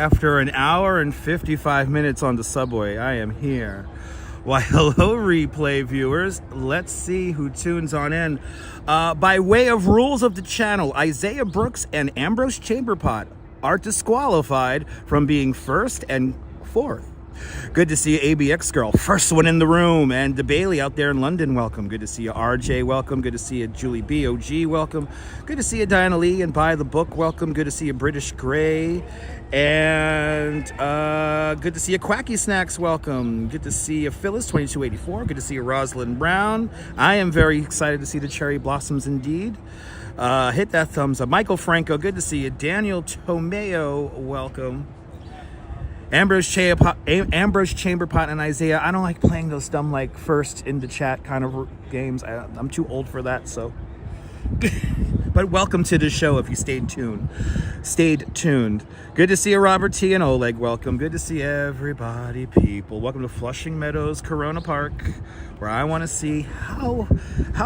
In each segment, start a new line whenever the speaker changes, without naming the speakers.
after an hour and 55 minutes on the subway. I am here. Why, hello, replay viewers. Let's see who tunes on in. By way of rules of the channel, Isaiah Brooks and Ambrose Chamberpot are disqualified from being first and fourth. Good to see you, ABX Girl, first one in the room. And the Bailey out there in London, welcome. Good to see you, RJ, welcome. Good to see you, Julie BOG, welcome. Good to see you, Diana Lee and Buy the Book, welcome. Good to see you, British Gray. And good to see you, Quacky Snacks, welcome. Good to see you, Phyllis 2284. Good to see you, Rosalind Brown. I am very excited to see the cherry blossoms indeed. Hit that thumbs up. Michael Franco, good to see you. Daniel Tomeo, welcome. Ambrose Chamberpot and Isaiah. I don't like playing those dumb like first in the chat kind of games. I'm too old for that, so. But welcome to the show if you stayed tuned. Good to see you, Robert T and Oleg. Welcome. Good to see everybody, people. Welcome to Flushing Meadows Corona Park, where I want to see how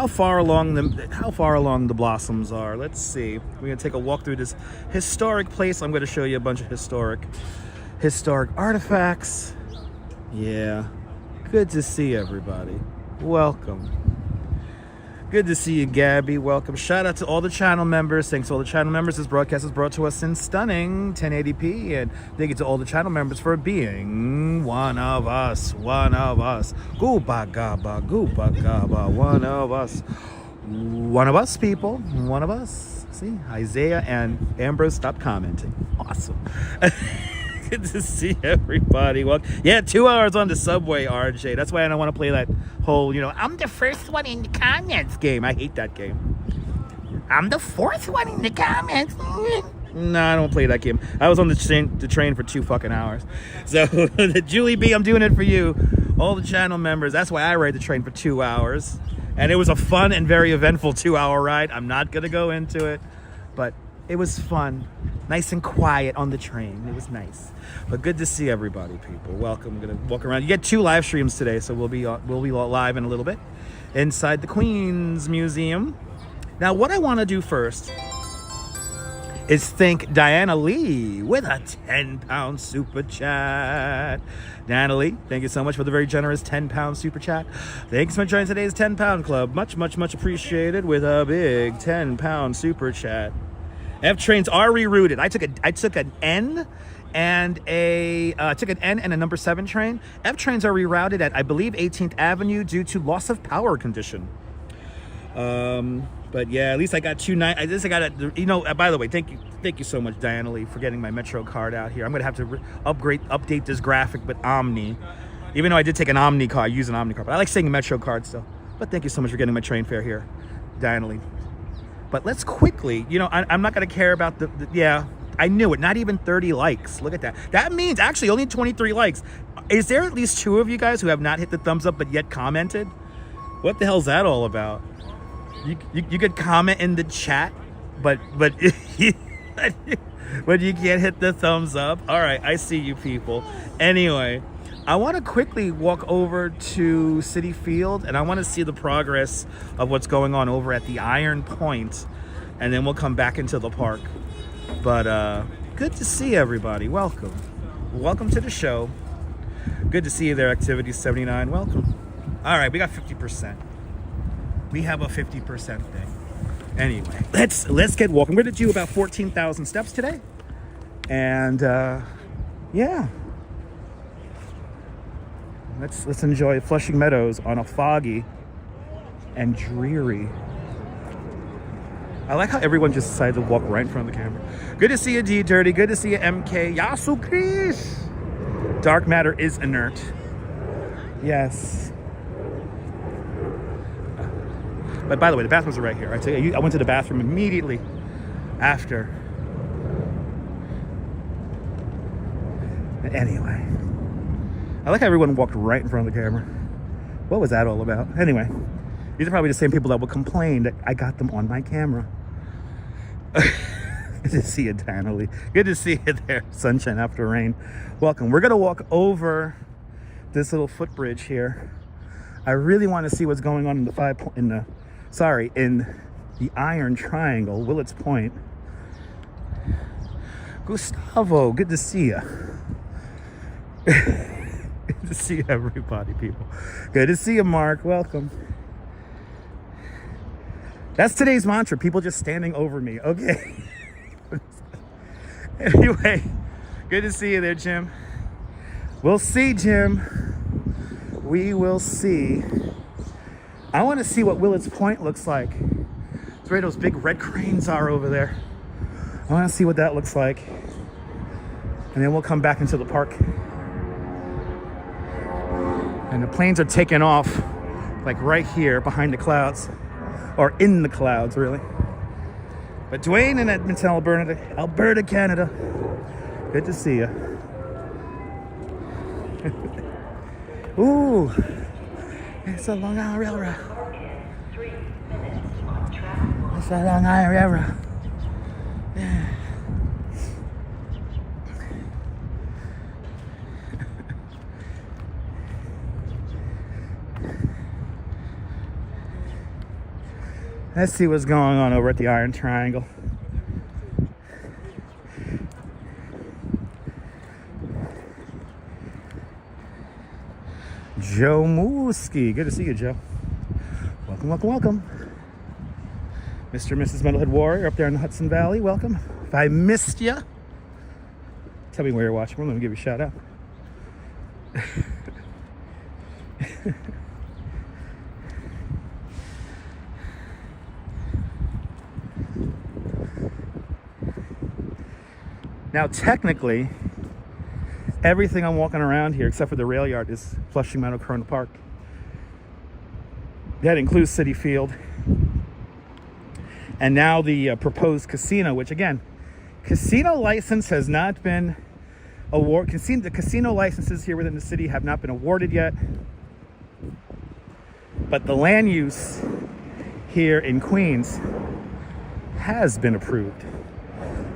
far along the blossoms are. Let's see. We're gonna take a walk through this historic place. I'm gonna show you a bunch of historic artifacts. Yeah, good to see everybody. Welcome. Good to see you, Gabby. Welcome. Shout out to all the channel members. Thanks to all the channel members. This broadcast is brought to us in stunning 1080p. And thank you to all the channel members for being one of us. Gooba gaba, one of us. One of us, people. One of us. See, Isaiah and Ambrose, stop commenting. Awesome. Good to see everybody. Well, yeah, 2 hours on the subway, RJ. That's why I don't want to play that whole, I'm the first one in the comments game. I hate that game. I'm the fourth one in the comments. No, I don't play that game. I was on the train for 2 fucking hours. So, Julie B, I'm doing it for you. All the channel members. That's why I ride the train for 2 hours. And it was a fun and very eventful 2-hour ride. I'm not going to go into it, but it was fun. Nice and quiet on the train. It was nice. But good to see everybody, people. Welcome. I'm gonna walk around. You get 2 live streams today, so we'll be live in a little bit inside the Queen's Museum. Now, what I want to do first is thank Diana Lee with a 10-pound super chat. Diana Lee, thank you so much for the very generous 10-pound super chat. Thanks for joining today's 10-pound club. Much, much, much appreciated with a big 10-pound super chat. F trains are rerouted. I took an N and a number 7 train. F trains are rerouted at, I believe, 18th Avenue due to loss of power condition. But yeah, at least I got 2 nights. At least I got it. By the way, thank you so much, Diana Lee, for getting my Metro card out here. I'm gonna have to update this graphic with Omni. Even though I did take an Omni card, I use an Omni card, but I like saying Metro card still. But thank you so much for getting my train fare here, Diana Lee. But let's quickly, I'm not going to care about yeah, I knew it. Not even 30 likes. Look at that. That means actually only 23 likes. Is there at least 2 of you guys who have not hit the thumbs up but yet commented? What the hell's that all about? You could comment in the chat, but you can't hit the thumbs up. All right, I see you people. Anyway, I want to quickly walk over to Citi Field, and I want to see the progress of what's going on over at the Iron Point, and then we'll come back into the park. But good to see everybody. Welcome to the show. Good to see you there, Activity 79. Welcome. All right, we got 50%. We have a 50% thing. Anyway, let's get walking. We're going to do about 14,000 steps today, and yeah. Let's enjoy Flushing Meadows on a foggy and dreary. I like how everyone just decided to walk right in front of the camera. Good to see you, D Dirty. Good to see you, MK. Yasu Chris. Dark matter is inert. Yes. But by the way, the bathrooms are right here. I went to the bathroom immediately after. Anyway. I like how everyone walked right in front of the camera. What was that all about? Anyway, these are probably the same people that will complain that I got them on my camera. Good to see you, Diana Lee. Good to see you there, sunshine after rain. Welcome. We're gonna walk over this little footbridge here. I really want to see what's going on in in the Iron Triangle, Willets Point. Gustavo, good to see you. Good to see everybody, people. Good to see you, Mark. Welcome. That's today's mantra. People just standing over me. Okay. Anyway, good to see you there, Jim. We'll see, Jim. We will see. I want to see what Willets Point looks like. It's where those big red cranes are over there. I want to see what that looks like. And then we'll come back into the park. And the planes are taking off like right here behind the clouds. Or in the clouds, really. But Dwayne in Edmonton, Alberta, Canada. Good to see you. Ooh, it's a Long Island Railroad. It's a Long Island Railroad. Yeah. Let's see what's going on over at the Iron Triangle. Joe Mooski, good to see you, Joe. Welcome, welcome, welcome. Mr. and Mrs. Metalhead Warrior up there in the Hudson Valley, welcome. If I missed you, tell me where you're watching. Let me give you a shout out. Now, technically, everything I'm walking around here, except for the rail yard, is Flushing Meadows Corona Park. That includes Citi Field. And now the proposed casino, which again, casino license has not been awarded. The casino licenses here within the city have not been awarded yet. But the land use here in Queens has been approved.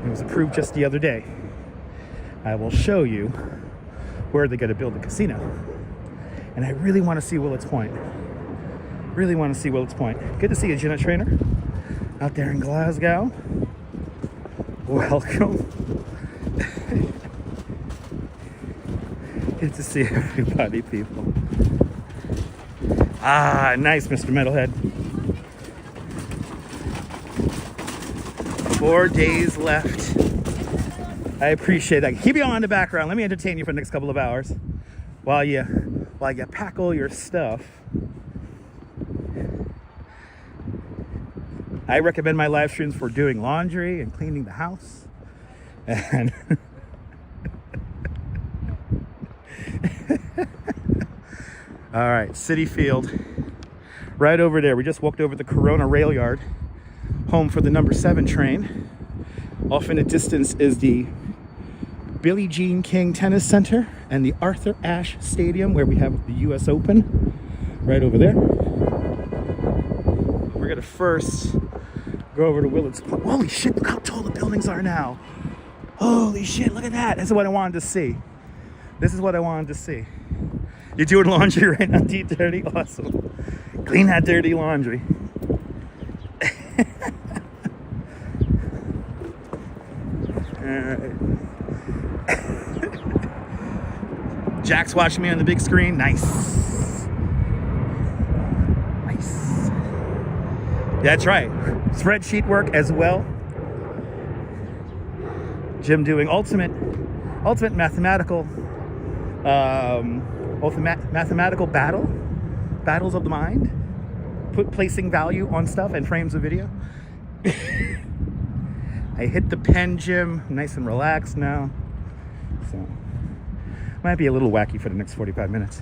It was approved just the other day. I will show you where they're going to build the casino. And I really want to see Willets Point. Really want to see Willets Point. Good to see you, Jenna Trainer, out there in Glasgow. Welcome. Good to see everybody, people. Ah, nice, Mr. Metalhead. 4 days left. I appreciate that. Keep you on in the background. Let me entertain you for the next couple of hours while you pack all your stuff. I recommend my live streams for doing laundry and cleaning the house. And all right, Citi Field, right over there. We just walked over the Corona rail yard, home for the number 7 train. Off in the distance is the Billie Jean King Tennis Center and the Arthur Ashe Stadium, where we have the US Open right over there. We're gonna first go over to Willets Point. Holy shit, look how tall the buildings are now. Holy shit, look at that. This is what I wanted to see. This is what I wanted to see. You're doing laundry right now, D30? Awesome. Clean that dirty laundry. Alright. Jack's watching me on the big screen. Nice. Nice. That's right. Spreadsheet work as well. Jim doing ultimate mathematical mathematical battles of the mind, placing value on stuff and frames of video. I hit the pen, Jim, nice and relaxed now, so might be a little wacky for the next 45 minutes.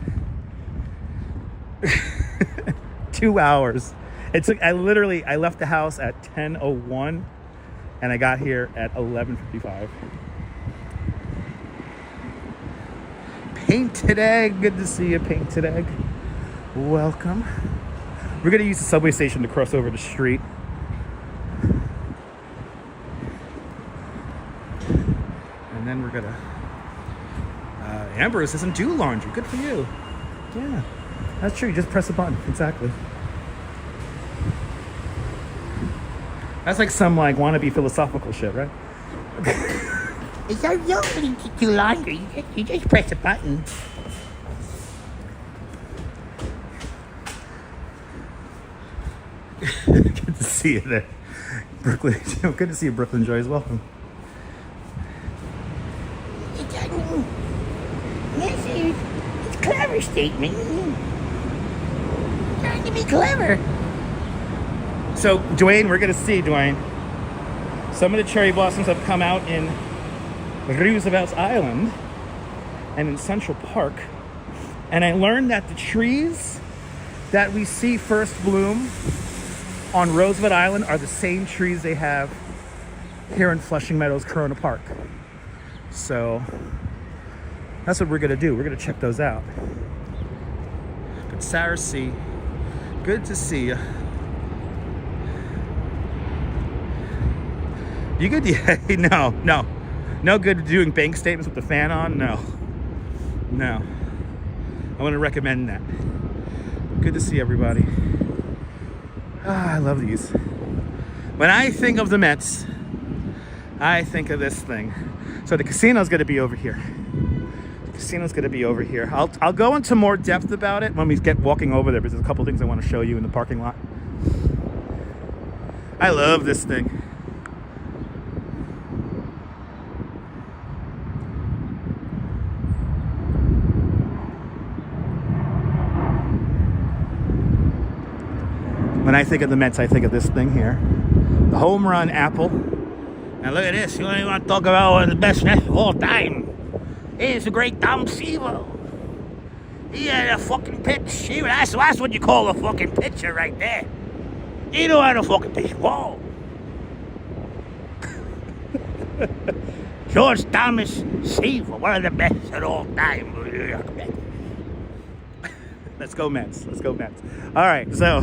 2 hours. It took. I left the house at 10:01 and I got here at 11:55. Painted Egg, good to see you, Painted Egg. Welcome. We're gonna use the subway station to cross over the street. And then we're gonna, Ambrose doesn't do laundry, good for you. Yeah, that's true, you just press a button, exactly. That's like some wannabe philosophical shit, right?
So you don't really do laundry. You just press a button.
Good to see you there, Brooklyn. Good to see you, Brooklyn Joyce. Welcome.
It's a clever statement. Trying to be clever.
So, Dwayne, we're going to see, Dwayne. Some of the cherry blossoms have come out in Roosevelt's Island and in Central Park. And I learned that the trees that we see first bloom on Roosevelt Island are the same trees they have here in Flushing Meadows Corona Park. So that's what we're gonna do. We're gonna check those out. But Sarah C, good to see you. You good? Yeah, no good doing bank statements with the fan on. No. I want to recommend that. Good to see everybody. I love these. When I think of the Mets, I think of this thing. So the casino's going to be over here. I'll go into more depth about it when we get walking over there, because there's a couple things I want to show you in the parking lot. I love this thing. When I think of the Mets, I think of this thing here. The home run apple. And look at this. You don't even want to talk about one of the best Mets of all time. It's the great Tom Seaver. He had a fucking pitch. That's what you call a fucking pitcher right there. He don't have a fucking pitch ball. George Thomas Seaver, one of the best of all time. Let's go Mets. All right, so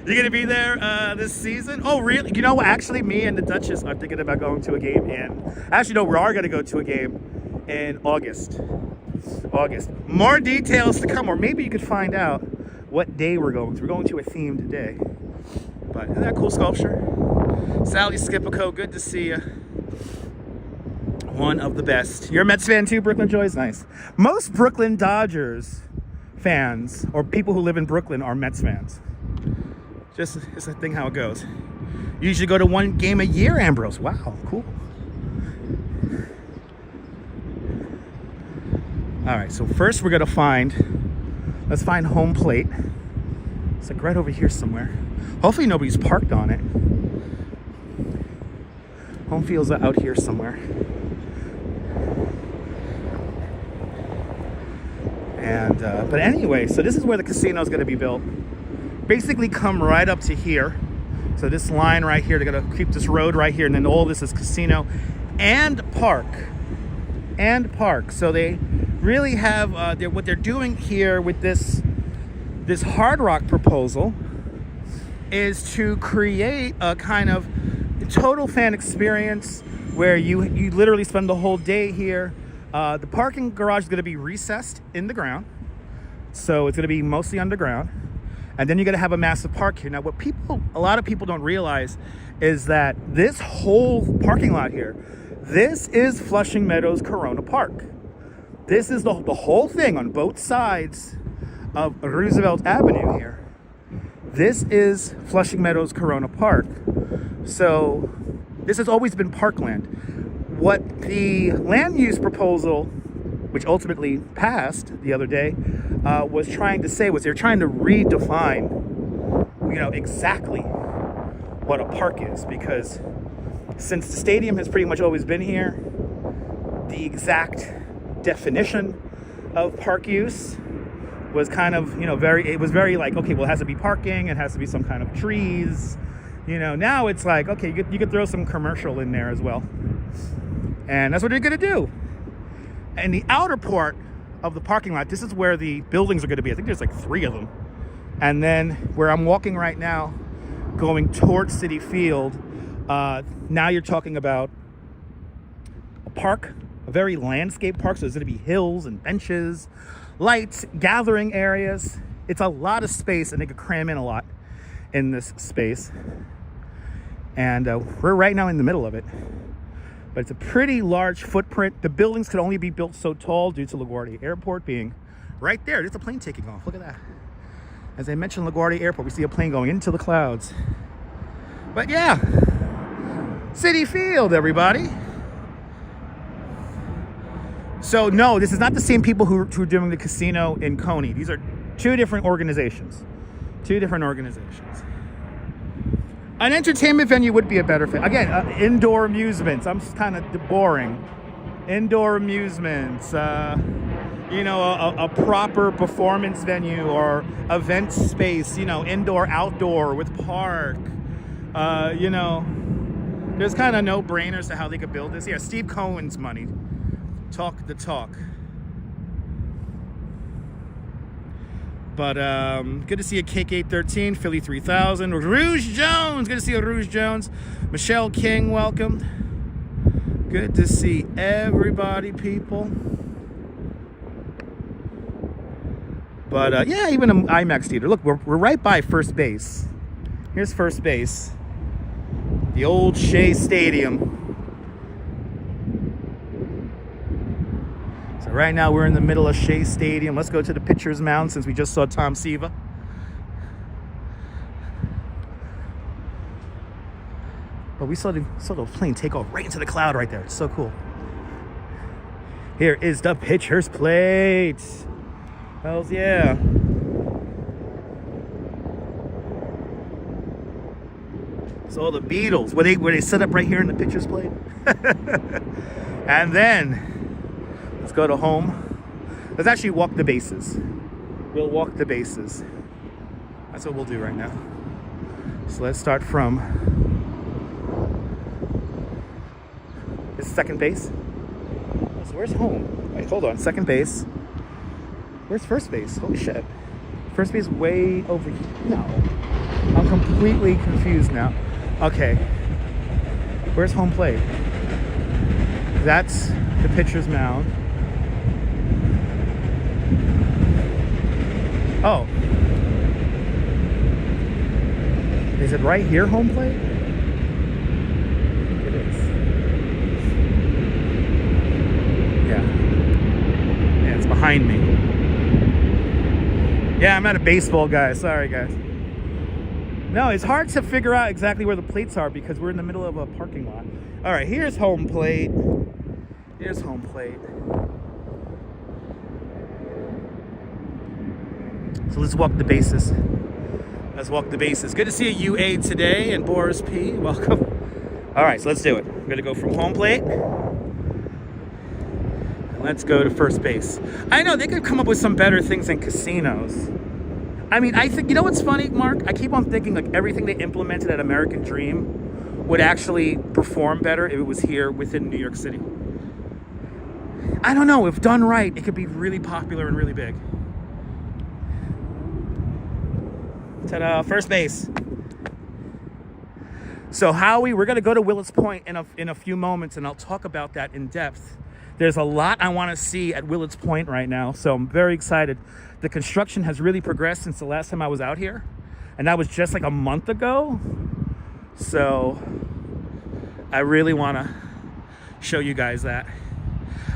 you're gonna be there this season? Oh, really? You know, actually, me and the Duchess are thinking about going to a game actually, no, we are gonna go to a game in August. More details to come, or maybe you could find out what day we're going to. We're going to a themed day. But isn't that cool sculpture? Sally Skipico, good to see you. One of the best. You're a Mets fan too, Brooklyn Joyce? Nice. Most Brooklyn Dodgers fans, or people who live in Brooklyn, are Mets fans. Just, it's a thing how it goes. You usually go to one game a year, Ambrose. Wow, cool. All right, so first we're gonna let's find home plate. It's like right over here somewhere. Hopefully nobody's parked on it. Home field's out here somewhere. And but anyway, so this is where the casino is going to be built. Basically come right up to here. So this line right here, they're going to keep this road right here, and then all this is casino and park. So they really have what they're doing here with this Hard Rock proposal is to create a kind of total fan experience where you literally spend the whole day here. The parking garage is going to be recessed in the ground, so it's going to be mostly underground, and then you're going to have a massive park here. Now, a lot of people don't realize is that this whole parking lot here, this is Flushing Meadows Corona Park. This is the whole thing on both sides of Roosevelt Avenue here. This is Flushing Meadows Corona Park. So this has always been parkland. What the land use proposal, which ultimately passed the other day, was trying to say was they're trying to redefine, exactly what a park is, because since the stadium has pretty much always been here, the exact definition of park use was kind of, very like, okay, well, it has to be parking, it has to be some kind of trees, now it's like, okay, you could throw some commercial in there as well. And that's what they're going to do. And the outer part of the parking lot, this is where the buildings are going to be. I think there's like 3 of them. And then where I'm walking right now, going towards Citi Field, now you're talking about a park, a very landscape park. So there's going to be hills and benches, lights, gathering areas. It's a lot of space, and they could cram in a lot in this space. And we're right now in the middle of it. But it's a pretty large footprint. The buildings could only be built so tall due to LaGuardia Airport being right there. There's a plane taking off. Look at that. As I mentioned, LaGuardia Airport, we see a plane going into the clouds. But yeah, Citi Field, everybody. So no, this is not the same people who are doing the casino in Coney. These are two different organizations. Two different organizations. An entertainment venue would be a better fit. Again, indoor amusements. I'm just kind of boring. Indoor amusements. You know, a proper performance venue or event space. You know, indoor, outdoor with park. You know, there's kind of no-brainers to how they could build this. Yeah, Steve Cohen's money. Talk the talk. But good to see a Cake 813, Philly 3000, Rouge Jones. Good to see a Rouge Jones. Michelle King, welcome. Good to see everybody, people. But yeah, even an IMAX theater. Look, we're right by first base. Here's first base. The old Shea Stadium. So right now we're in the middle of Shea Stadium. Let's go to the pitcher's mound since we just saw Tom Siva. But we saw the plane take off right into the cloud right there. It's so cool. Here is the pitcher's plate. Hells yeah. So the Beatles, were they set up right here in the pitcher's plate? And then let's go to home. Let's actually walk the bases. We'll walk the bases. That's what we'll do right now. So let's start from this second base. So where's home? Wait, hold on. Second base. Where's first base? Holy shit. First base way over here. No. I'm completely confused now. Okay. Where's home plate? That's the pitcher's mound. Oh. Is it right here, home plate? It is. Yeah. Yeah, it's behind me. Yeah, I'm not a baseball guy. Sorry, guys. No, it's hard to figure out exactly where the plates are because we're in the middle of a parking lot. All right, here's home plate. Here's home plate. So let's walk the bases. Let's walk the bases. Good to see a UA today and Boris P. Welcome. All right, so let's do it. We're gonna go from home plate. And let's go to first base. I know they could come up with some better things than casinos. I mean, I think, you know what's funny, Mark? I keep on thinking like everything they implemented at American Dream would actually perform better if it was here within New York City. I don't know, if done right, it could be really popular and really big. Ta-da, first base. So Howie, we're gonna go to Willets Point in a few moments and I'll talk about that in depth. There's a lot I wanna see at Willets Point right now, so I'm very excited. The construction has really progressed since the last time I was out here, and that was just like a month ago. So I really wanna show you guys that.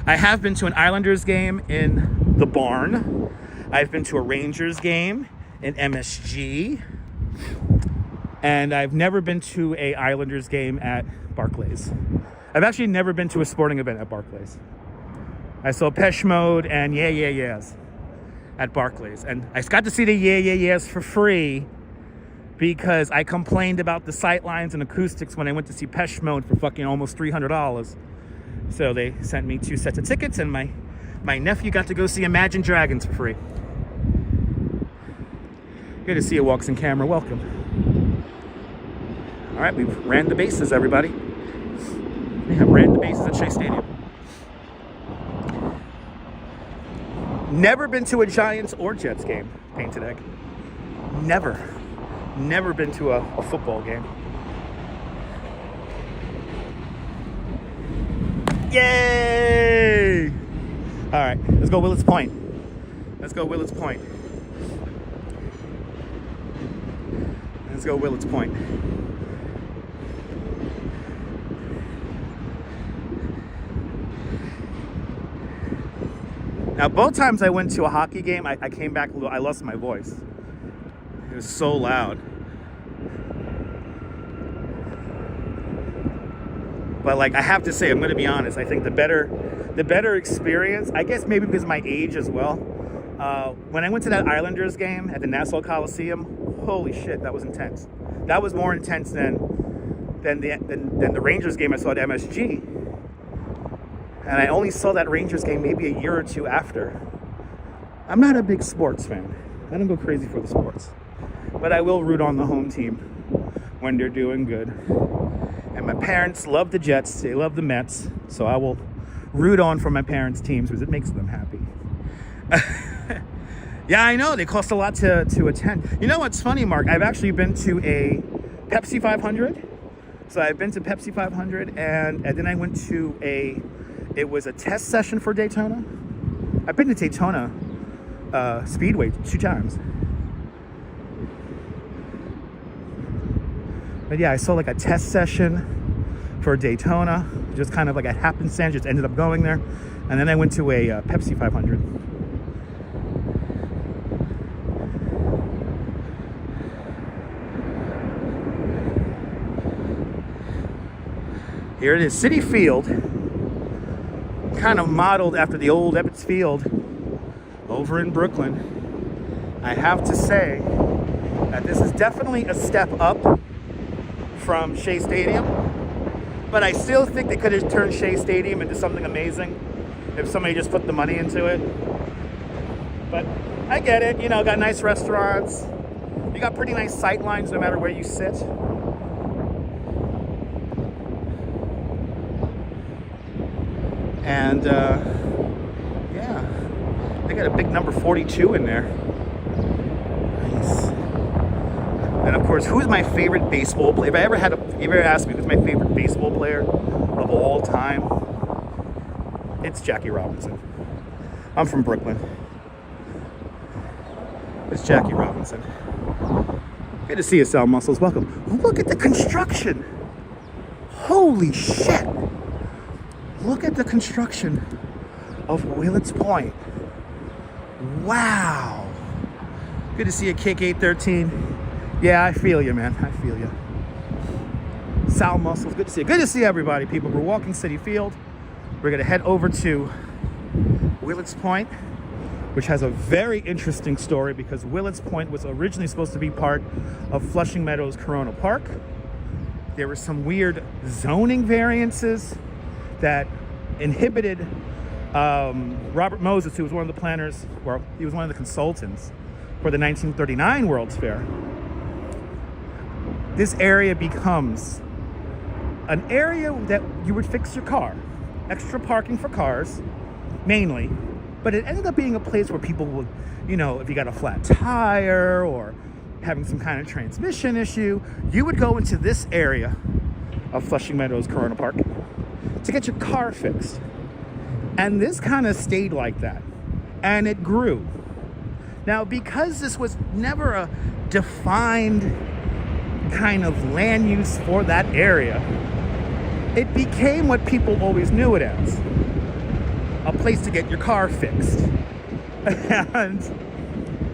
I have been to an Islanders game in the barn. I've been to a Rangers game in MSG. And I've never been to a Islanders game at Barclays. I've actually never been to a sporting event at Barclays. I saw Pesh Mode and Yeah Yeah Yeahs at Barclays. And I got to see the Yeah Yeah Yeahs for free because I complained about the sightlines and acoustics when I went to see Pesh Mode for fucking almost $300. So they sent me 2 sets of tickets and my nephew got to go see Imagine Dragons for free. Good to see you, Walks in Camera. Welcome. All right, we've ran the bases, everybody. We have ran the bases at Shea Stadium. Never been to a Giants or Jets game, Painted Egg. Never been to a football game. Yay! All right, let's go Willets Point. Let's go Willets Point. Let's go Willets Point. Now, both times I went to a hockey game, I came back a little, I lost my voice. It was so loud. But like, I have to say, I'm going to be honest, I think the better experience, I guess maybe because of my age as well, when I went to that Islanders game at the Nassau Coliseum, holy shit, that was intense. That was more intense than the Rangers game I saw at MSG. And I only saw that Rangers game maybe a year or two after. I'm not a big sports fan. I don't go crazy for the sports. But I will root on the home team when they're doing good. And my parents love the Jets. They love the Mets. So I will root on for my parents' teams because it makes them happy. Yeah, I know. They cost a lot to attend. You know what's funny, Mark? I've actually been to a Pepsi 500. So I've been to Pepsi 500 and then I went to it was a test session for Daytona. I've been to Daytona Speedway 2 times. But yeah, I saw like a test session for Daytona, just kind of like a happenstance, just ended up going there. And then I went to a Pepsi 500. Here it is, Citi Field, kind of modeled after the old Ebbets Field over in Brooklyn. I have to say that this is definitely a step up from Shea Stadium, but I still think they could have turned Shea Stadium into something amazing if somebody just put the money into it. But I get it, you know, got nice restaurants, you got pretty nice sight lines no matter where you sit. And yeah, they got a big number 42 in there. Nice. And of course, who's my favorite baseball player? If you ever asked me who's my favorite baseball player of all time, it's Jackie Robinson. I'm from Brooklyn. It's Jackie Robinson. Good to see you, Sal Muscles. Welcome. Look at the construction. Holy shit. Look at the construction of Willets Point. Wow. Good to see you, Kick 813. Yeah, I feel you, man. I feel you. Sal Muscles, good to see you. Good to see everybody, people. We're walking Citi Field. We're going to head over to Willets Point, which has a very interesting story because Willets Point was originally supposed to be part of Flushing Meadows Corona Park. There were some weird zoning variances that inhibited Robert Moses, who was one of the planners, well, he was one of the consultants for the 1939 World's Fair. This area becomes an area that you would fix your car, extra parking for cars, mainly, but it ended up being a place where people would, you know, if you got a flat tire or having some kind of transmission issue, you would go into this area of Flushing Meadows Corona Park to get your car fixed. And this kind of stayed like that. And it grew. Now, because this was never a defined kind of land use for that area, it became what people always knew it as. A place to get your car fixed. And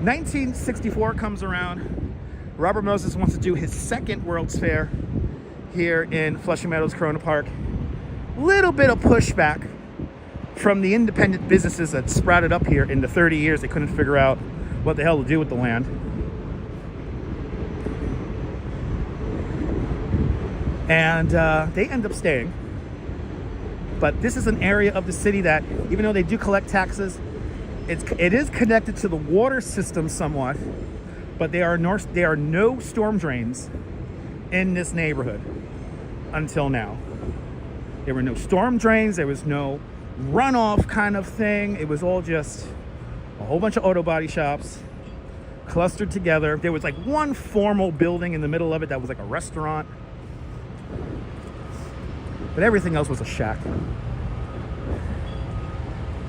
1964 comes around. Robert Moses wants to do his second World's Fair here in Flushing Meadows Corona Park. Little bit of pushback from the independent businesses that sprouted up here in the 30 years. They couldn't figure out what the hell to do with the land. And they end up staying. But this is an area of the city that, even though they do collect taxes, it is connected to the water system somewhat, but there are no storm drains in this neighborhood until now. There were no storm drains, there was no runoff kind of thing. It was all just a whole bunch of auto body shops clustered together. There was like one formal building in the middle of it that was like a restaurant, but everything else was a shack.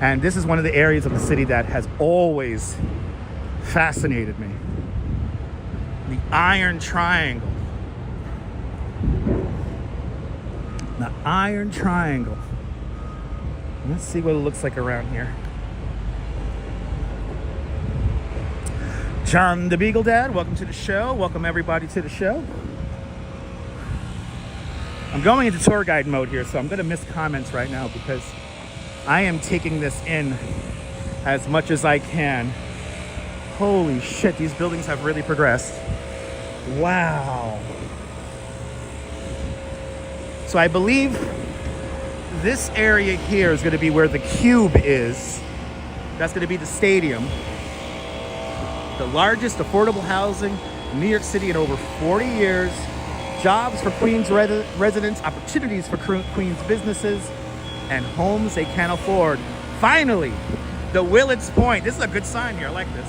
And this is one of the areas of the city that has always fascinated me. The Iron Triangle. The Iron Triangle. Let's see what it looks like around here. John the Beagle Dad, welcome to the show. Welcome everybody to the show. I'm going into tour guide mode here, so I'm going to miss comments right now because I am taking this in as much as I can. Holy shit, these buildings have really progressed. Wow. So I believe this area here is going to be where the Cube is. That's going to be the stadium. The largest affordable housing in New York City in over 40 years. Jobs for Queens residents, opportunities for Queens businesses, and homes they can't afford. Finally, the Willets Point. This is a good sign here. I like this.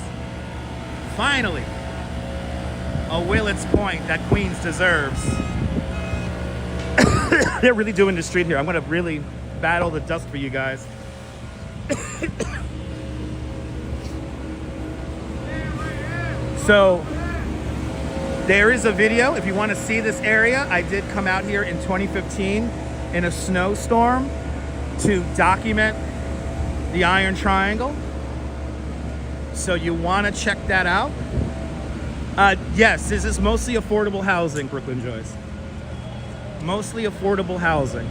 Finally, a Willets Point that Queens deserves. They're really doing the street here. I'm going to really battle the dust for you guys. So there is a video if you want to see this area. I did come out here in 2015 in a snowstorm to document the Iron Triangle. So you want to check that out. Yes, this is mostly affordable housing, Brooklyn Joyce. Mostly affordable housing.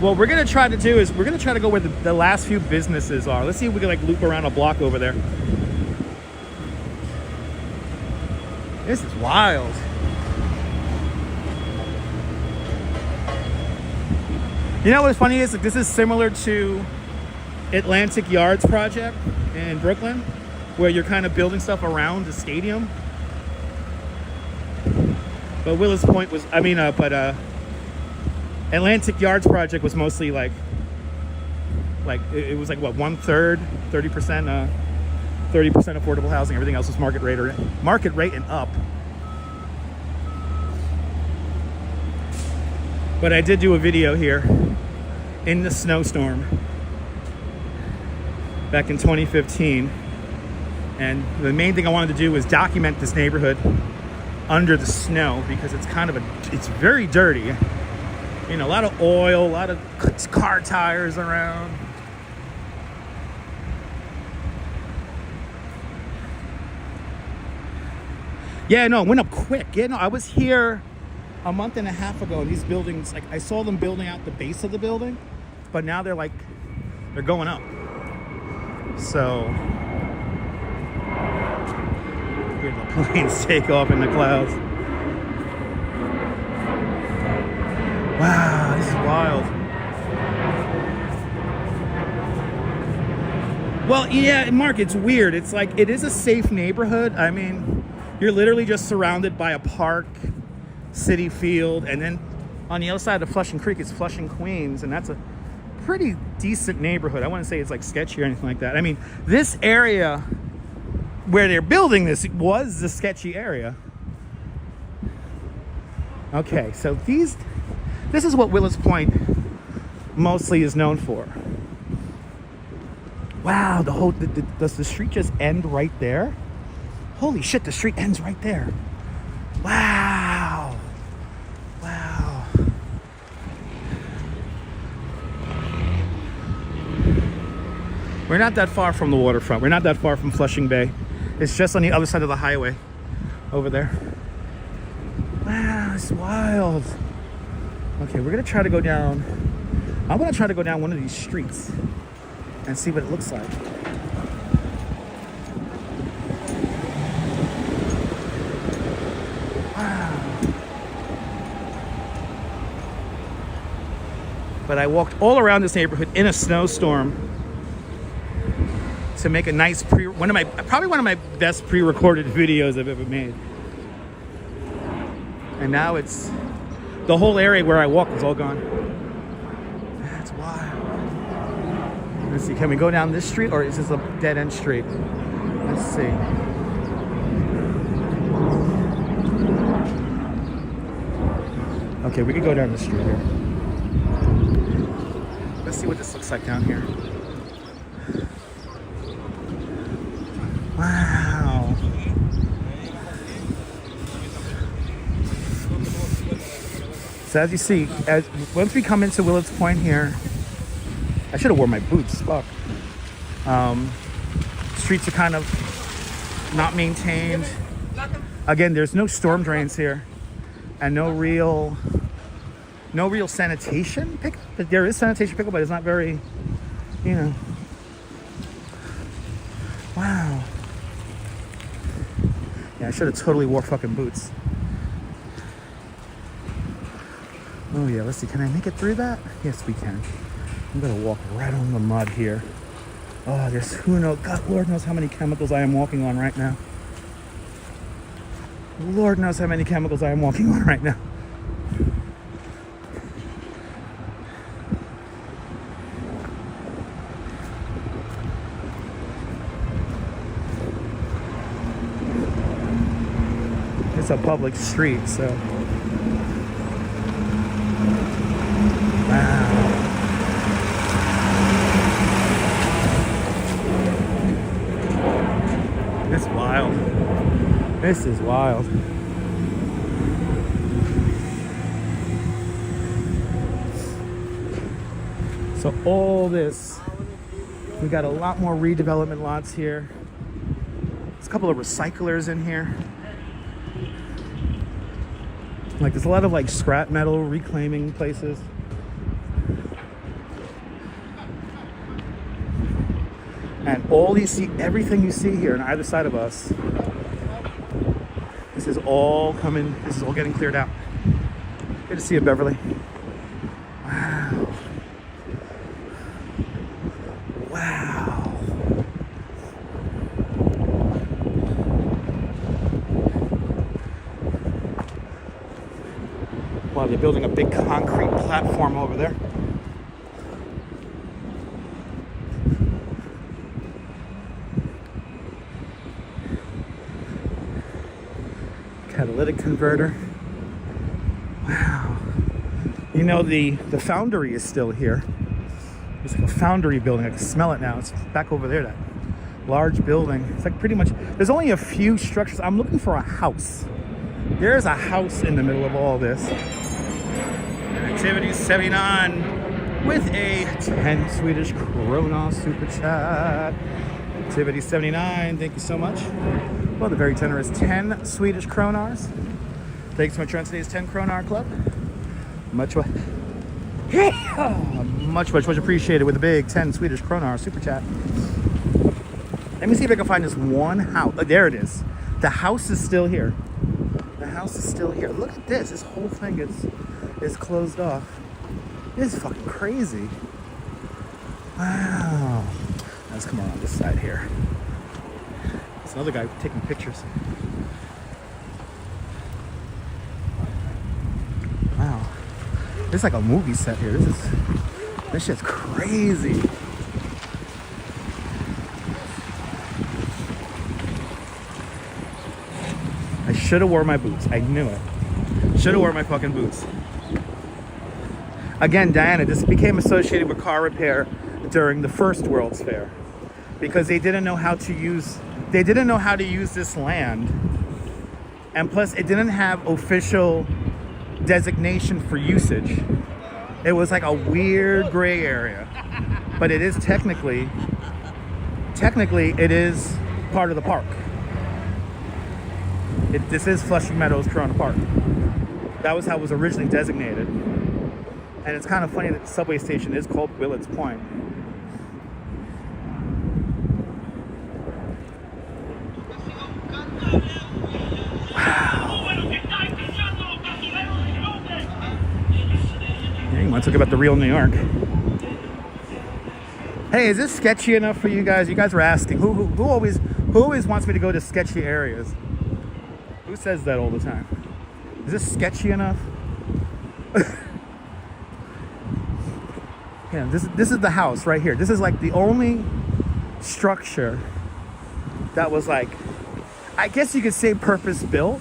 What we're going to try to do is we're going to try to go where the last few businesses are. Let's see if we can like loop around a block over there. This is wild. You know what's funny is like, this is similar to Atlantic Yards project in Brooklyn, where you're kind of building stuff around the stadium. But Willets Point was, Atlantic Yards project was mostly like it was like what, 1/3, 30%, 30% affordable housing. Everything else was market rate and up. But I did do a video here in the snowstorm back in 2015. And the main thing I wanted to do was document this neighborhood under the snow because it's it's very dirty. You know, a lot of oil, a lot of car tires around. Yeah, no, it went up quick. Yeah, no, I was here a month and a half ago, and these buildings, like, I saw them building out the base of the building, but now they're going up. So, here the planes take off in the clouds. Wow, this is wild. Well, yeah, Mark, it's weird. It's like, it is a safe neighborhood. I mean, you're literally just surrounded by a park, city field, and then on the other side of Flushing Creek is Flushing, Queens, and that's a pretty decent neighborhood. I wouldn't say it's like sketchy or anything like that. I mean, this area where they're building this was the sketchy area. Okay, so this is what Willets Point mostly is known for. Wow, does the street just end right there? Holy shit, the street ends right there. Wow. Wow. We're not that far from the waterfront. We're not that far from Flushing Bay. It's just on the other side of the highway over there. Wow, it's wild. Okay, we're gonna try to go down. I'm gonna try to go down one of these streets and see what it looks like. But I walked all around this neighborhood in a snowstorm to make a nice probably one of my best pre-recorded videos I've ever made. And now it's the whole area where I walked is all gone. That's wild. Let's see, can we go down this street or is this a dead-end street? Let's see. Okay, we could go down the street here. Let's see what this looks like down here. Wow. So as you see, once we come into Willets Point here, I should have worn my boots, fuck. Streets are kind of not maintained. Again, there's no storm drains here, and no real sanitation pickup. But there is sanitation pickup, but it's not very, you know. Wow. Yeah, I should have totally wore fucking boots. Oh yeah, let's see, can I make it through that? Yes, we can. I'm gonna walk right on the mud here. Oh, there's, who knows, God, Lord knows how many chemicals I am walking on right now. Lord knows how many chemicals I am walking on right now. It's a public street, so. Wow. It's wild. This is wild. So all this, we got a lot more redevelopment lots here. There's a couple of recyclers in here. Like there's a lot of like scrap metal reclaiming places. And all you see, everything you see here on either side of us, this is all coming, this is all getting cleared out. Good to see you, Beverly. Wow. Wow. Wow, they're building a big concrete platform over there. Catalytic converter. Wow. You know, the foundry is still here. It's like a foundry building. I can smell it now. It's back over there, that large building. It's like pretty much, there's only a few structures. I'm looking for a house. There's a house in the middle of all this. And Activity 79 with a 10 Swedish krona super chat. Activity 79, thank you so much. Well, the very generous 10 Swedish kronars. Thanks so much for today's 10 kronar club. Much appreciated with a big 10 Swedish kronar super chat. Let me see if I can find this one house. Oh, there it is. The house is still here. The house is still here. Look at this. This whole thing is closed off. This is fucking crazy. Wow. Let's come around this side here. There's another guy taking pictures. Wow. This is like a movie set here. This shit's crazy. I should have wore my boots. I knew it. Should have wore my fucking boots. Again, Diana, this became associated with car repair during the first World's Fair because they didn't know how to use this land, and plus it didn't have official designation for usage. It was like a weird gray area, but it is technically it is part of the park. This is Flushing Meadows Corona Park. That was how it was originally designated. And it's kind of funny that the subway station is called Willets Point. Wow. Yeah, you want to talk about the real New York. Hey, is this sketchy enough for you guys? You guys were asking. Who always wants me to go to sketchy areas? Who says that all the time? Is this sketchy enough? Yeah, this is the house right here. This is like the only structure that was like, I guess you could say purpose built.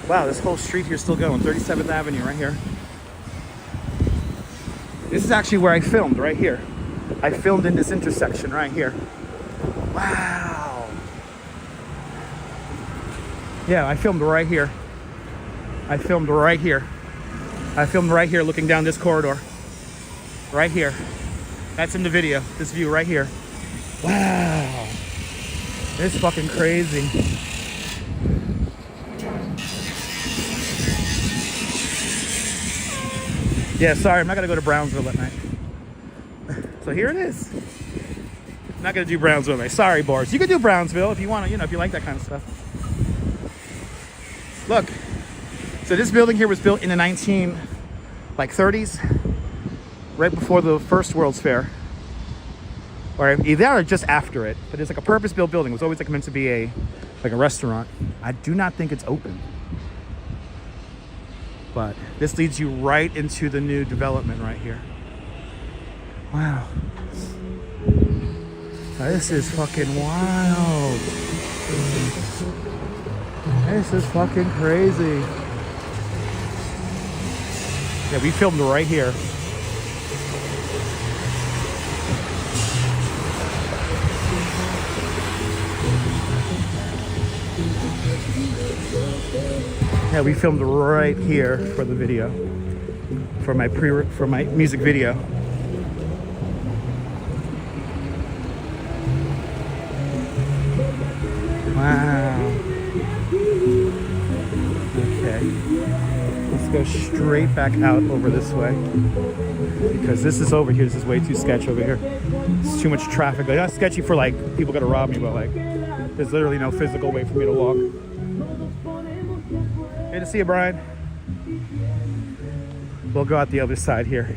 Wow, this whole street here is still going. 37th Avenue right here. This is actually where I filmed, right here. I filmed in this intersection right here. Wow. Yeah, I filmed right here. I filmed right here. I filmed right here looking down this corridor. Right here. That's in the video, this view right here. Wow. It's fucking crazy. Yeah, sorry, I'm not gonna go to Brownsville at night. So here it is. I'm not gonna do Brownsville at night. Sorry, Boris. You could do Brownsville if you want to, you know, if you like that kind of stuff. Look. So this building here was built in the 30s, right before the first World's Fair. Or either just after it, but it's like a purpose-built building. It was always like meant to be a restaurant. I do not think it's open. But this leads you right into the new development right here. Wow. This is fucking wild. This is fucking crazy. Yeah, we filmed right here. Yeah, we filmed right here for the video, for my music video. Wow. Okay. Let's go straight back out over this way, because this is over here. This is way too sketchy over here. It's too much traffic. Like, not sketchy for like people gonna rob me, but like there's literally no physical way for me to walk. Good to see you, Brian. We'll go out the other side here.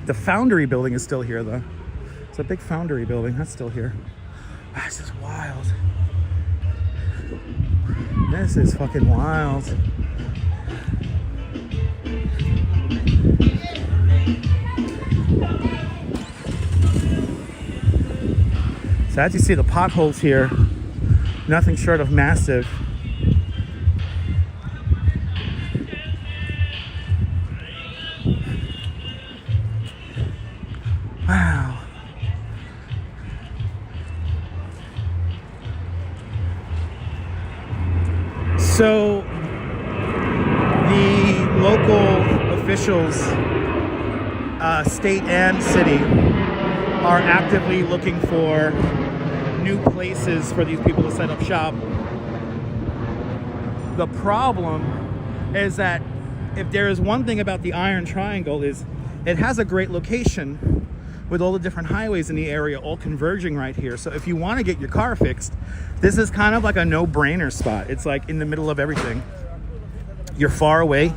The Foundry building is still here, though. It's a big Foundry building. That's still here. Wow, this is wild. This is fucking wild. So as you see, the potholes here, nothing short of massive. Wow. So the local officials, state and city, are actively looking for new places for these people to set up shop. The problem is that if there is one thing about the Iron Triangle, is it has a great location with all the different highways in the area all converging right here. So if you want to get your car fixed, this is kind of like a no-brainer spot. It's like in the middle of everything. You're far away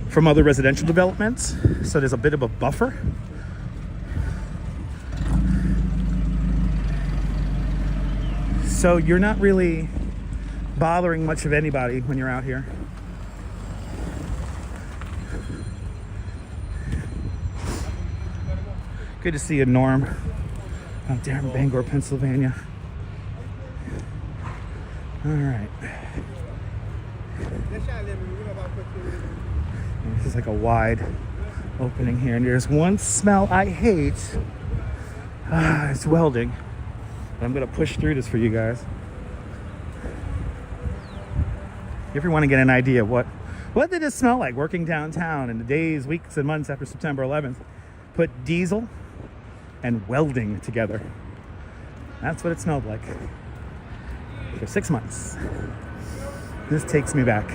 from other residential developments, so there's a bit of a buffer. So you're not really bothering much of anybody when you're out here. Good to see you, Norm. Out there in Bangor, Pennsylvania. All right. This is like a wide opening here, and there's one smell I hate. It's welding. I'm gonna push through this for you guys. If you want to get an idea of what did it smell like working downtown in the days, weeks, and months after September 11th, put diesel and welding together. That's what it smelled like for 6 months. This takes me back.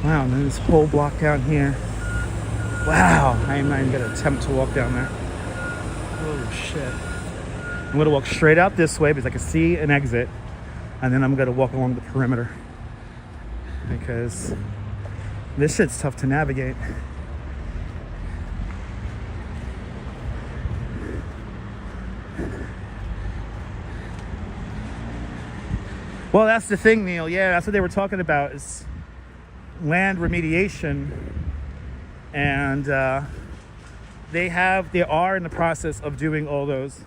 Wow, and then this whole block down here. Wow, I am not even gonna attempt to walk down there. Oh shit. I'm gonna walk straight out this way because I can see an exit, and then I'm gonna walk along the perimeter because this shit's tough to navigate. Well, that's the thing, Neil. Yeah, that's what they were talking about, is land remediation, and they are in the process of doing all those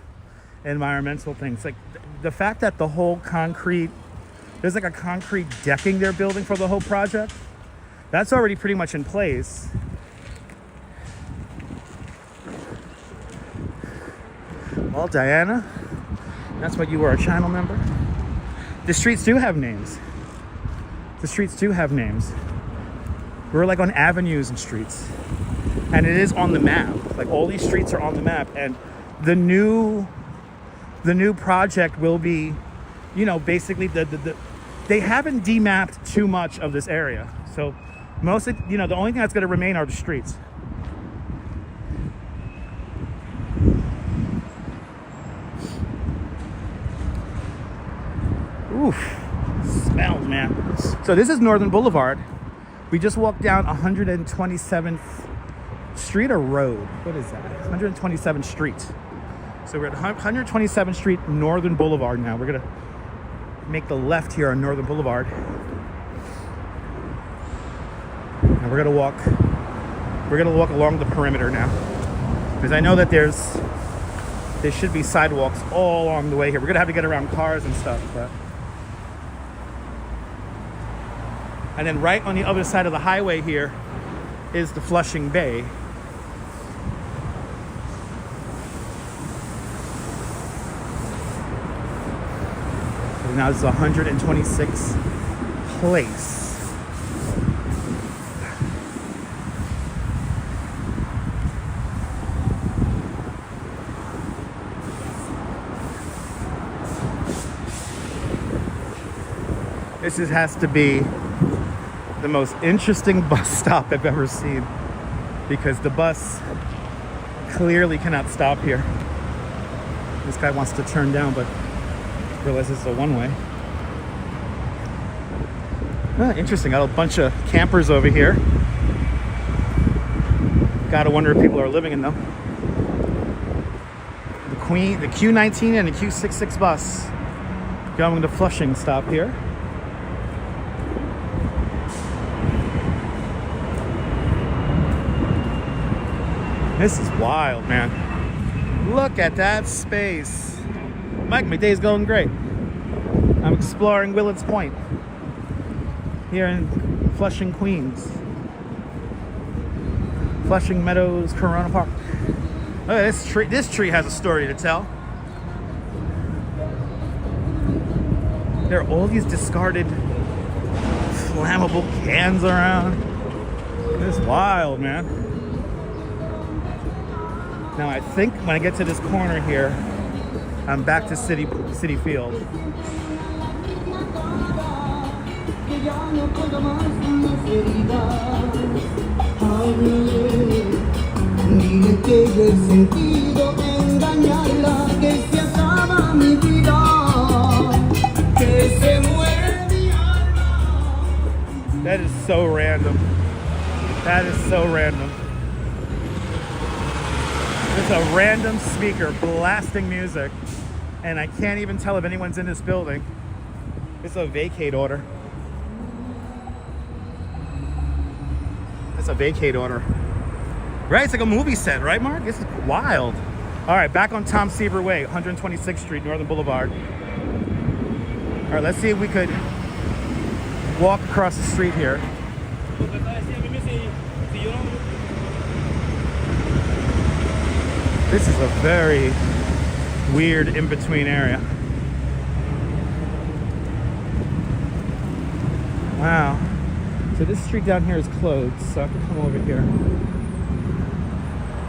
environmental things. Like the fact that the whole concrete, there's like a concrete decking they're building for the whole project, that's already pretty much in place. Well, Diana, that's why you were a channel member. The streets do have names. The streets do have names. We're like on avenues and streets. And it is on the map. Like all these streets are on the map. And the new project will be, you know, basically they haven't demapped too much of this area. So mostly, you know, the only thing that's going to remain are the streets. Oof, smells, man. So this is Northern Boulevard. We just walked down 127th Street or Road. What is that? 127th Street. So we're at 127th Street, Northern Boulevard now. We're gonna make the left here on Northern Boulevard. And we're gonna walk along the perimeter now. Because I know that there should be sidewalks all along the way here. We're gonna have to get around cars and stuff, but. And then right on the other side of the highway here is the Flushing Bay. So now this is 126th Place. This has to be the most interesting bus stop I've ever seen, because the bus clearly cannot stop here. This guy wants to turn down, but realizes it's a one-way. Interesting. Got a bunch of campers over here. Gotta wonder if people are living in them. The Q19 and the Q66 bus going to Flushing stop here. This is wild, man. Look at that space. Mike, my day's going great. I'm exploring Willets Point here in Flushing, Queens. Flushing Meadows Corona Park. Look at this tree. This tree has a story to tell. There are all these discarded flammable cans around. This is wild, man. Now I think when I get to this corner here, I'm back to City Field. That is so random. That is so random. It's a random speaker blasting music, and I can't even tell if anyone's in this building. It's a vacate order. It's a vacate order. Right? It's like a movie set, right, Mark? This is wild. All right, back on Tom Seaver Way, 126th Street, Northern Boulevard. All right, let's see if we could walk across the street here. This is a very weird in-between area. Wow. So this street down here is closed, so I can come over here.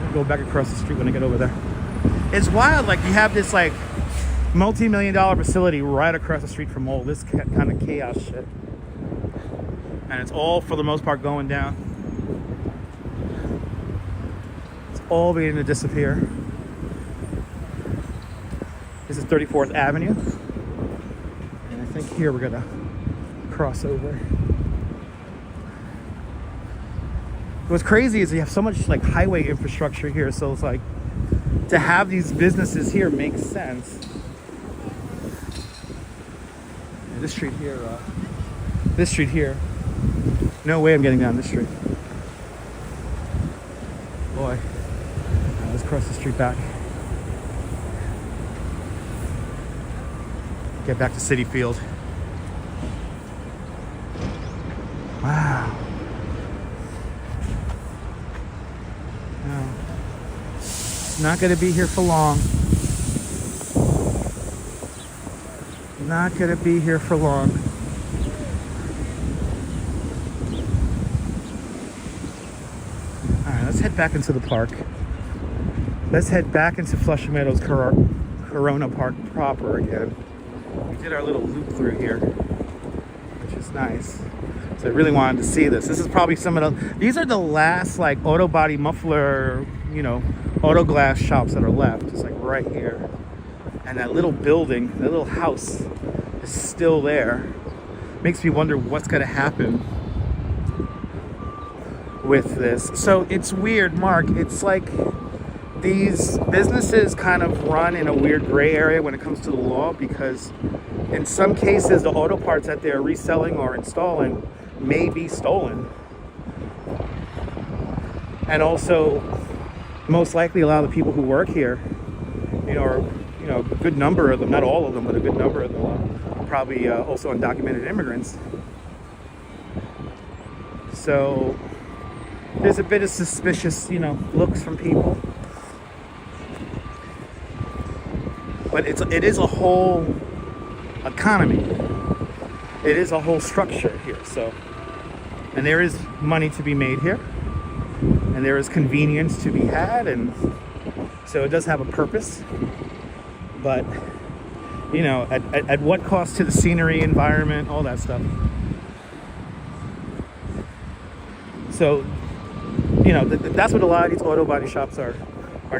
I'll go back across the street when I get over there. It's wild, like you have this like multi-million-dollar facility right across the street from all this kind of chaos shit. And it's all, for the most part, going down. It's all beginning to disappear. This is 34th Avenue. And I think here we're gonna cross over. What's crazy is you have so much like highway infrastructure here, so it's like to have these businesses here makes sense. And this street here, no way I'm getting down this street. Boy, let's cross the street back. Get back to City Field. Wow. No. Not gonna be here for long. Not gonna be here for long. Alright, let's head back into the park. Let's head back into Flushing Meadows Corona Park proper again. We did our little loop through here, which is nice. So I really wanted to see this. This is probably some of the, these are the last like auto body muffler, you know, auto glass shops that are left. It's like right here. And that little building, that little house is still there. Makes me wonder what's gonna happen with this. So it's weird, Mark. It's like these businesses kind of run in a weird gray area when it comes to the law, because in some cases the auto parts that they're reselling or installing may be stolen. And also, most likely a lot of the people who work here, you know, are, you know, a good number of them, not all of them, but a good number of them are probably also undocumented immigrants. So there's a bit of suspicious, you know, looks from people. But it is a whole economy. It is a whole structure here. So, and there is money to be made here, and there is convenience to be had, and so it does have a purpose. But you know, at what cost to the scenery, environment, all that stuff. So, you know, that's what a lot of these auto body shops are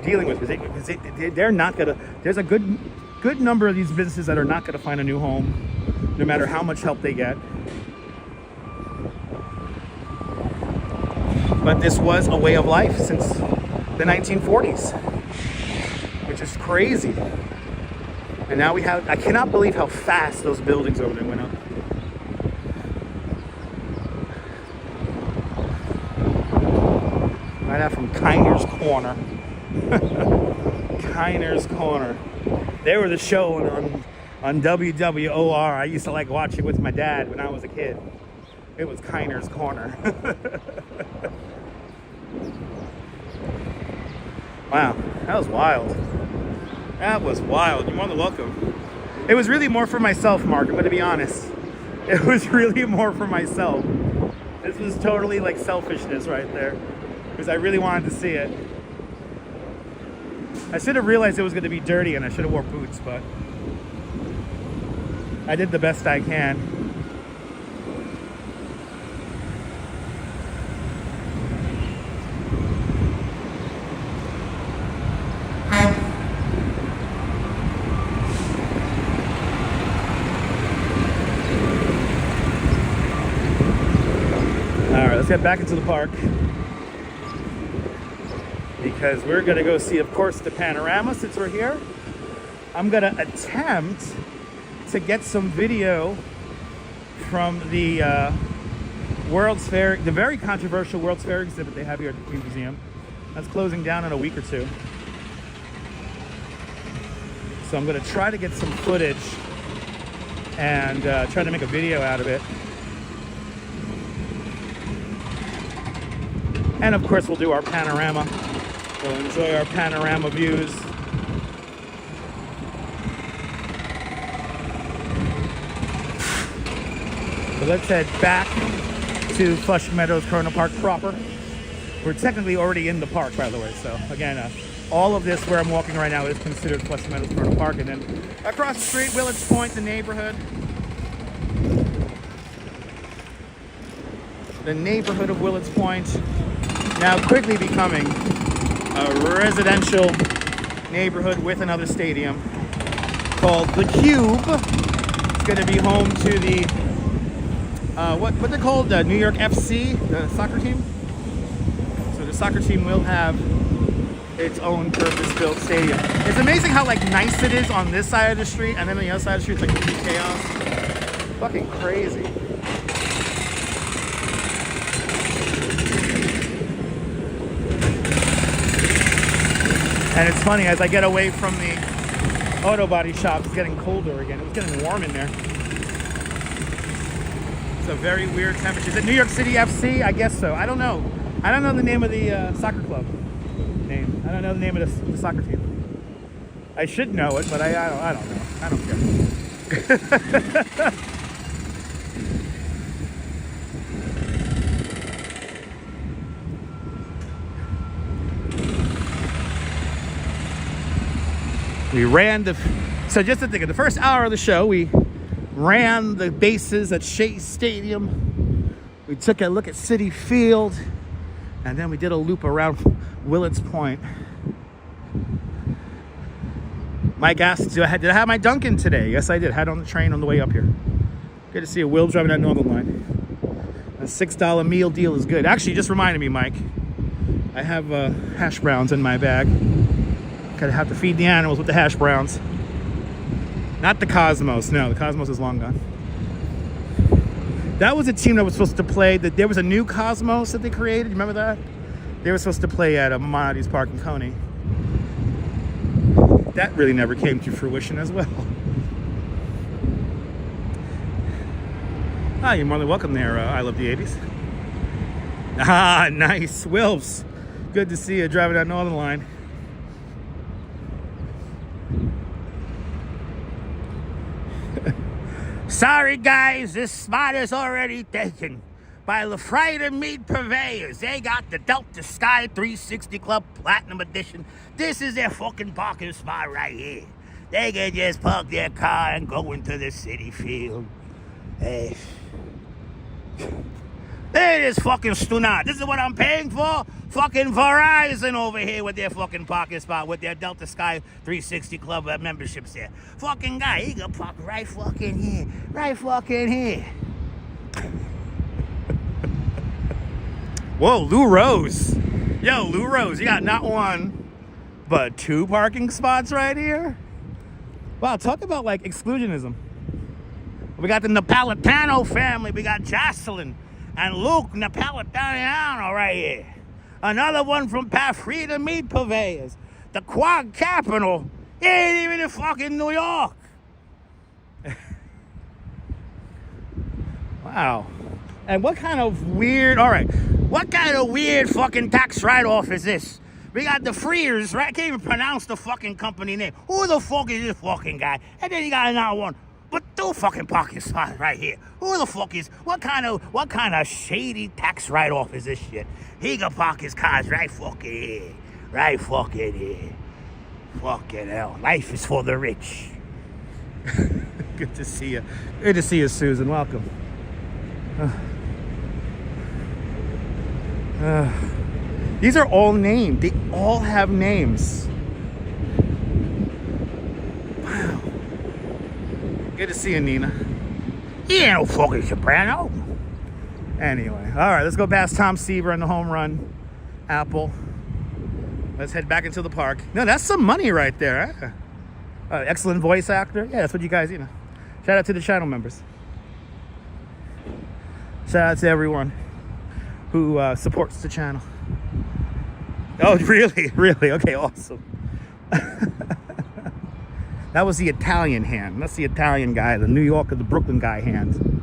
dealing with, because they're not gonna. There's a good number of these businesses that are not gonna find a new home, no matter how much help they get. But this was a way of life since the 1940s, which is crazy. And now we have. I cannot believe how fast those buildings over there went up. Right out from Kiner's Corner. Kiner's Corner. They were the show on WWOR. I used to like watch it with my dad when I was a kid. It was Kiner's Corner. Wow, that was wild. That was wild. You're more than welcome. It was really more for myself, Mark, I'm gonna be honest. It was really more for myself. This was totally like selfishness right there, because I really wanted to see it. I should have realized it was going to be dirty and I should have wore boots, but I did the best I can. All right, let's get back into the park, because we're gonna go see, of course, the panorama. Since we're here, I'm gonna attempt to get some video from the World's Fair, the very controversial World's Fair exhibit they have here at the museum. That's closing down in a week or two. So I'm gonna try to get some footage and try to make a video out of it. And of course, we'll do our panorama. We'll enjoy our panorama views. So let's head back to Flushing Meadows Corona Park proper. We're technically already in the park, by the way. So again, all of this where I'm walking right now is considered Flushing Meadows Corona Park. And then across the street, Willets Point, the neighborhood. The neighborhood of Willets Point, now quickly becoming a residential neighborhood with another stadium called the Cube. It's going to be home to the what they're called, the New York FC, the soccer team. So the soccer team will have its own purpose-built stadium. It's amazing how like nice it is on this side of the street, and then on the other side of the street it's like complete chaos. Fucking crazy. And it's funny, as I get away from the auto body shop is getting colder again. It was getting warm in there. It's a very weird temperature. Is it New York City FC? I guess so. I don't know. I don't know the name of the soccer club name. I don't know the name of the soccer team. I should know it, but I don't know. I don't care. We ran so just to think of the first hour of the show, we ran the bases at Shea Stadium. We took a look at Citi Field, and then we did a loop around Willets Point. Mike asked, did I have my Dunkin' today? Yes, I did. Had it on the train on the way up here. Good to see a Will driving that Northern Line. A $6 meal deal is good. Actually, you just reminded me, Mike. I have hash browns in my bag. Gonna have to feed the animals with the hash browns. Not the Cosmos. No, the Cosmos is long gone. That was a team that was supposed to play. There was a new Cosmos that they created. You remember that? They were supposed to play at Meadows Park in Coney. That really never came to fruition as well. Ah, you're more than welcome there. I love the 80s. Ah, nice. Wilfs. Good to see you driving that Northern Line.
Sorry, guys, this spot is already taken by the Friday Meat Purveyors. They got the Delta Sky 360 Club Platinum Edition. This is their fucking parking spot right here. They can just park their car and go into the Citi Field. Hey. It is fucking stunad. This is what I'm paying for? Fucking Verizon over here with their fucking parking spot, with their Delta Sky 360 Club memberships there. Fucking guy, he can park right fucking here. Right fucking here.
Whoa, Lou Rose. Yo, Lou Rose, you got not one, but 2 parking spots right here? Wow, talk about like exclusionism.
We got the Napolitano family. We got Jocelyn and Luke Napolitano right here. Another one from Freedom Meat Purveyors. The Quad Capital ain't even in fucking New York.
Wow. And what kind of weird
fucking tax write-off is this? We got the Freers, right? I can't even pronounce the fucking company name. Who the fuck is this fucking guy? And then you got another one. But 2 fucking parking spots right here. Who the fuck is, what kind of shady tax write-off is this shit? He can park his cars right fucking here. Right fucking here. Fucking hell. Life is for the rich.
Good to see you. Good to see you, Susan. Welcome. These are all named. They all have names. Wow. Good to see you, Nina.
He ain't no fucking soprano.
Anyway, all right, let's go past Tom Seaver and the home run. Apple. Let's head back into the park. No, that's some money right there. Huh? Excellent voice actor. Yeah, that's what you guys, Shout out to the channel members. Shout out to everyone who supports the channel. Oh, really? Really? Okay, awesome. That was the Italian hand. That's the Italian guy, the New York or the Brooklyn guy hand.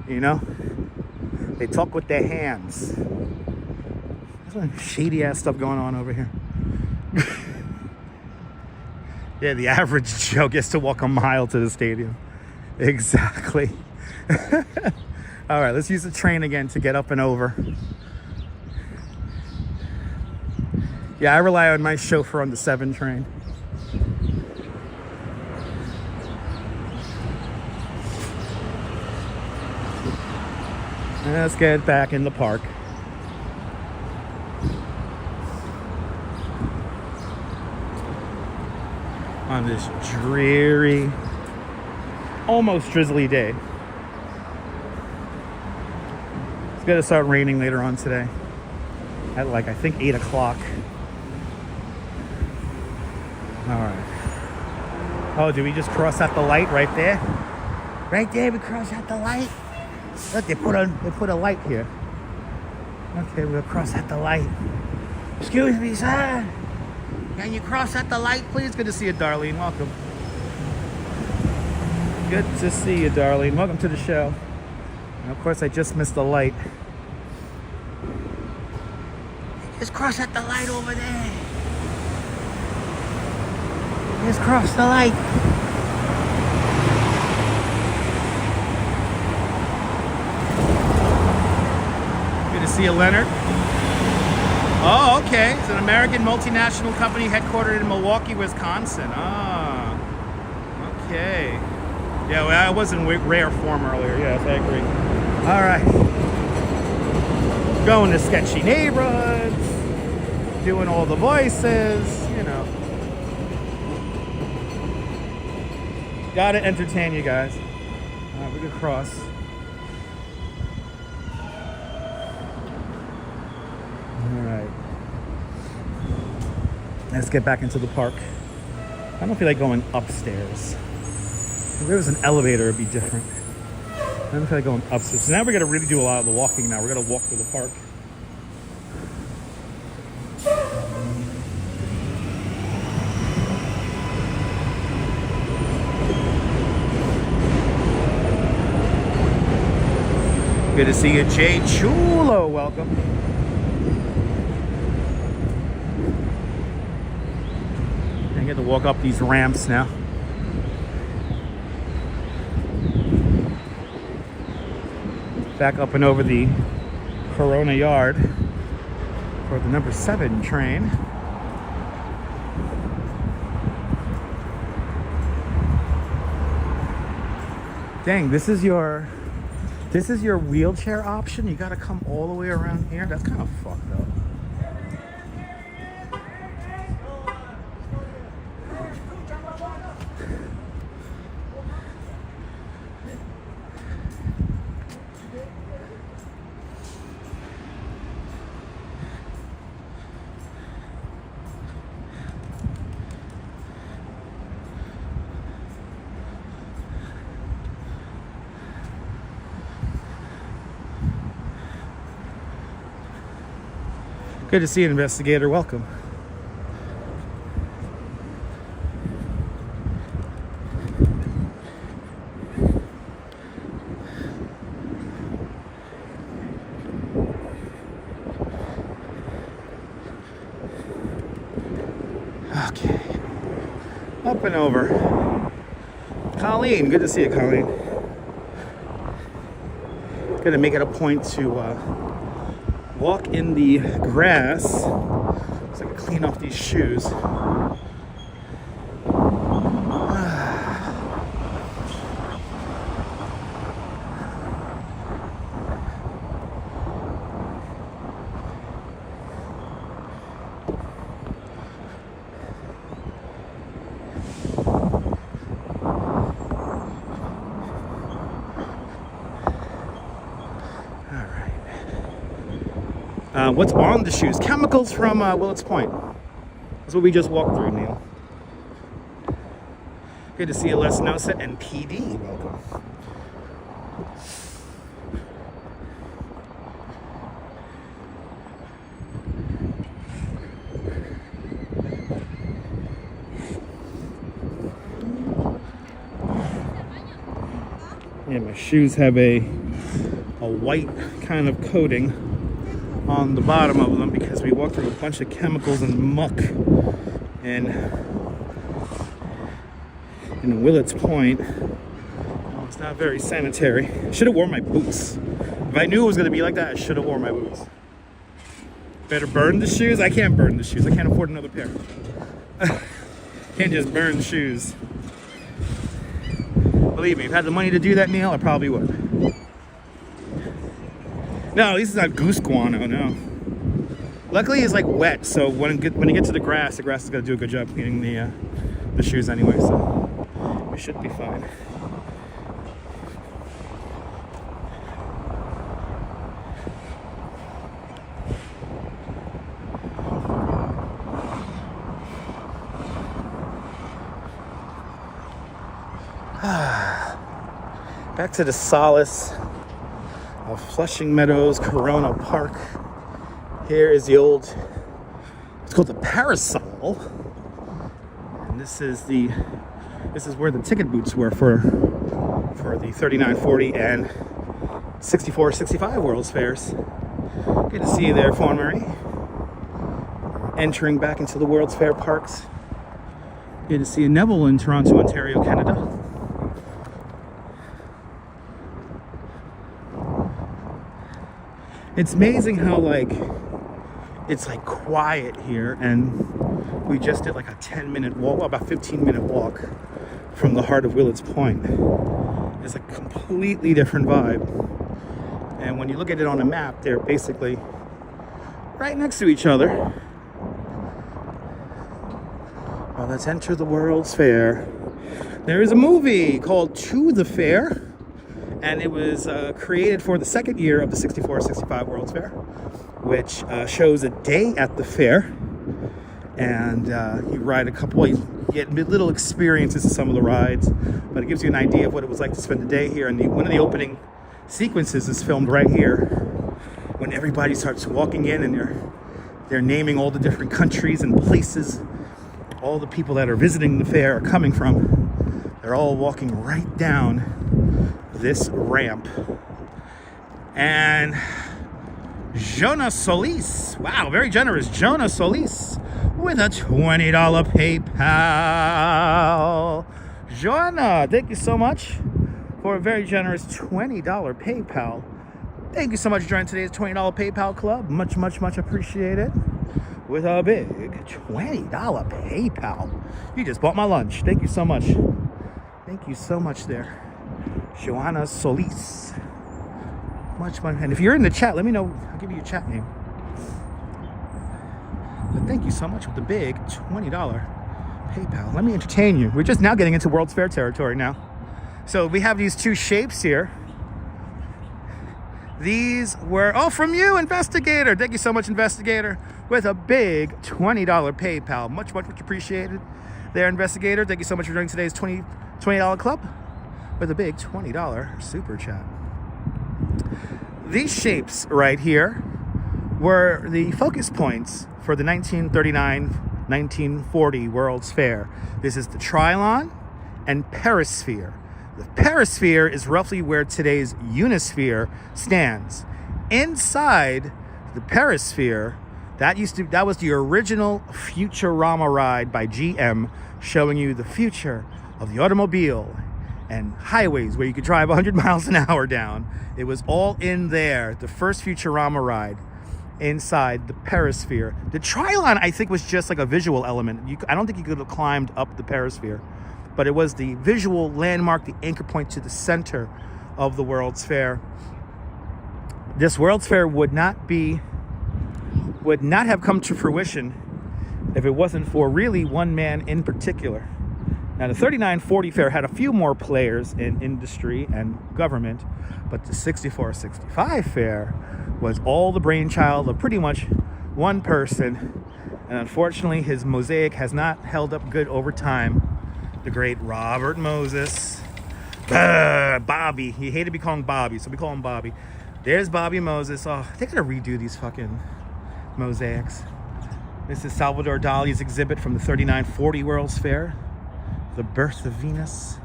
They talk with their hands. There's some shady ass stuff going on over here. Yeah, the average Joe gets to walk a mile to the stadium. Exactly. All right, let's use the train again to get up and over. Yeah, I rely on my chauffeur on the 7 train. Let's get back in the park. On this dreary, almost drizzly day. It's gonna start raining later on today. At like, I think 8 o'clock. All right. Oh, did we just cross out the light right there?
Right there, we cross out the light.
Look, they put a light here. Okay, we'll cross out the light.
Excuse me, sir. Can you cross out the light, please?
Good to see you, Darlene. Welcome. Good to see you, darling. Welcome to the show. And of course, I just missed the light.
Just cross at the light over there. Just cross the light.
Good to see you, Leonard. Oh, okay. It's an American multinational company headquartered in Milwaukee, Wisconsin. Ah, okay. Yeah, well, I was in rare form earlier. Yes, I agree. All right. Going to sketchy neighborhoods, doing all the voices, you know. Gotta entertain you guys. All right, we're gonna cross. All right. Let's get back into the park. I don't feel like going upstairs. If there was an elevator, it'd be different. I don't feel like going upstairs. So now we're gonna really do a lot of the walking now. We're gonna walk through the park. Good to see you, Jay Chulo. Welcome. I get to walk up these ramps now. Back up and over the Corona Yard for the number 7 train. Dang, this is your wheelchair option? You gotta come all the way around here? That's kind of fucked up. Good to see you, investigator. Welcome. Okay. Up and over. Colleen, good to see you, Colleen. Gonna make it a point to walk in the grass so I can clean off these shoes. What's on the shoes? Chemicals from Willets Point. That's what we just walked through, Neil. Good to see you, Les Nosa and PD. Welcome. Yeah, my shoes have a white kind of coating on the bottom of them because we walked through a bunch of chemicals and muck in Willets Point. Well, it's not very sanitary. I should have worn my boots. If I knew it was going to be like that, I should have worn my boots. Better burn the shoes? I can't burn the shoes. I can't afford another pair. Can't just burn the shoes. Believe me, if I had the money to do that, Neil, I probably would. No, this is not goose guano, no. Luckily, it's like wet, so when you get to the grass is going to do a good job cleaning the shoes anyway, so we should be fine. Back to the solace of Flushing Meadows Corona Park. Here is the old, it's called the Parasol, and this is where the ticket booths were for for the 39, 40, and 64, 65 World's Fairs. Good to see you there, Fawn Marie. Entering back into the World's Fair parks. Good to see you, Neville, in Toronto, Ontario, Canada. It's amazing how it's quiet here, and we just did like a 10-minute walk, well, about 15-minute walk from the heart of Willets Point. It's a completely different vibe. And when you look at it on a map, they're basically right next to each other. Well, let's enter the World's Fair. There is a movie called To the Fair, and it was created for the second year of the 64-65 World's Fair, which shows a day at the fair. And you ride you get little experiences of some of the rides, but it gives you an idea of what it was like to spend the day here. And one of the opening sequences is filmed right here, when everybody starts walking in and they're naming all the different countries and places all the people that are visiting the fair are coming from. They're all walking right down this ramp. And Jonas Solis, wow, very generous, Jonas Solis, with a $20 PayPal. Joanna, thank you so much for a very generous $20 PayPal. Thank you so much for joining today's $20 PayPal club. Much, much, much appreciated. With a big $20 PayPal. You just bought my lunch. Thank you so much. Thank you so much there, Joanna Solis. Much. And if you're in the chat, let me know. I'll give you your chat name. But thank you so much with the big $20 PayPal. Let me entertain you. We're just now getting into World's Fair territory now. So we have these two shapes here. These were, from you, Investigator. Thank you so much, Investigator, with a big $20 PayPal. Much, much, much appreciated there, Investigator. Thank you so much for joining today's $20 club with a big $20 super chat. These shapes right here were the focus points for the 1939-1940 World's Fair. This is the Trilon and Perisphere. The Perisphere is roughly where today's Unisphere stands. Inside the Perisphere, that was the original Futurama ride by GM, showing you the future of the automobile and highways where you could drive 100 miles an hour down. It was all in there. The first Futurama ride inside the Perisphere. The Trilon, I think, was just like a visual element. I don't think you could have climbed up the Perisphere, but it was the visual landmark, the anchor point to the center of the World's Fair. This World's Fair would not have come to fruition if it wasn't for really one man in particular. Now, the 39-40 fair had a few more players in industry and government, but the 64-65 fair was all the brainchild of pretty much one person, and unfortunately his mosaic has not held up good over time. The great Robert Moses. Bobby. He hated to be called Bobby, so we call him Bobby. There's Bobby Moses. Oh, they gotta redo these fucking mosaics. This is Salvador Dali's exhibit from the 39-40 World's Fair, The Birth of Venus.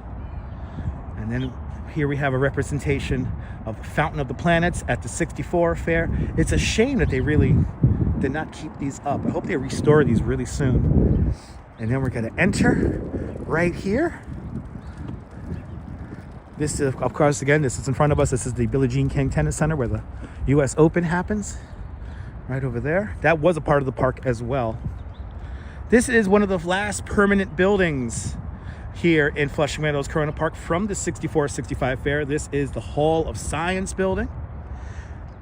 And then here we have a representation of the Fountain of the Planets at the 64 fair. It's a shame that they really did not keep these up. I hope they restore these really soon. And then we're gonna enter right here. This is, of course, again, this is in front of us. This is the Billie Jean King Tennis Center where the US Open happens. Right over there. That was a part of the park as well. This is one of the last permanent buildings here in Flushing Meadows Corona Park from the 64-65 fair. This is the Hall of Science building.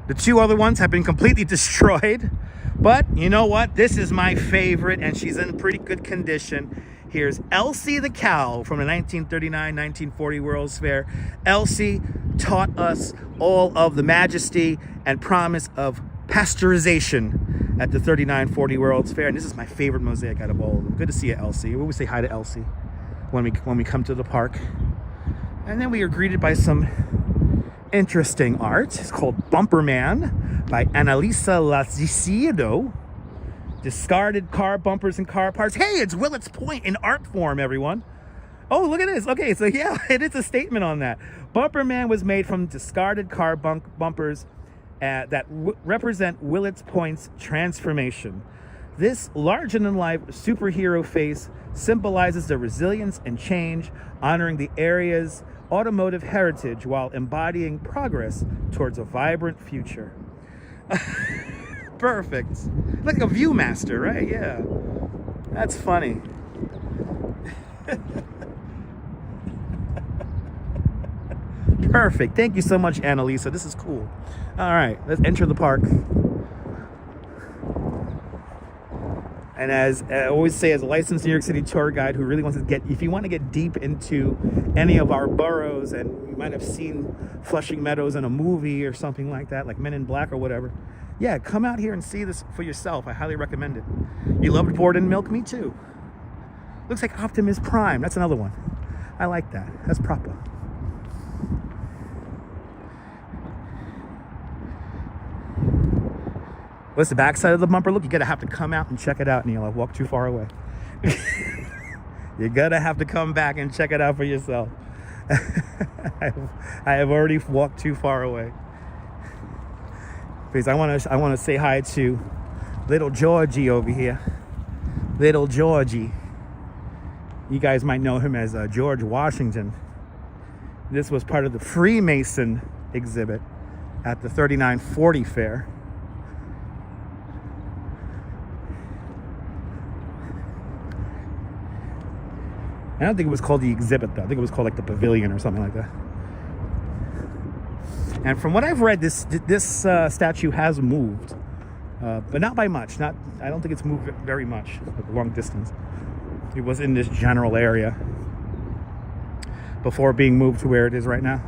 The two other ones have been completely destroyed, but you know what? This is my favorite, and she's in pretty good condition. Here's Elsie the cow from the 1939-1940 World's Fair. Elsie taught us all of the majesty and promise of pasteurization at the 39-40 World's Fair, and this is my favorite mosaic out of all of them. Good to see you, Elsie. We always say hi to Elsie when we come to the park. And then we are greeted by some interesting art. It's called Bumper Man by Annalisa Lazicedo. Discarded car bumpers and car parts. Hey, it's Willets Point in art form, everyone. Oh, look at this. Okay, so yeah, it is a statement on that. Bumper Man was made from discarded car bumpers that represent Willets Point's transformation. This larger-than-life superhero face symbolizes the resilience and change, honoring the area's automotive heritage while embodying progress towards a vibrant future. Perfect. Like a Viewmaster, right? Yeah. That's funny. Perfect. Thank you so much, Annalisa. This is cool. All right, let's enter the park. And as I always say, as a licensed New York City tour guide who really wants to if you want to get deep into any of our boroughs, and you might have seen Flushing Meadows in a movie or something like that, like Men in Black or whatever, yeah, come out here and see this for yourself. I highly recommend it. You loved Board and Milk? Me too. Looks like Optimus Prime. That's another one. I like that. That's proper. What's the backside of the bumper look? You're gonna have to come out and check it out, Neil. I've walked too far away. You're gonna have to come back and check it out for yourself. I have already walked too far away. Because I want to say hi to little Georgie over here. Little Georgie. You guys might know him as George Washington. This was part of the Freemason exhibit at the 3940 fair. I don't think it was called the exhibit, though. I think it was called like the pavilion or something like that. And from what I've read, this statue has moved, but not by much. I don't think it's moved very much, like a long distance. It was in this general area before being moved to where it is right now.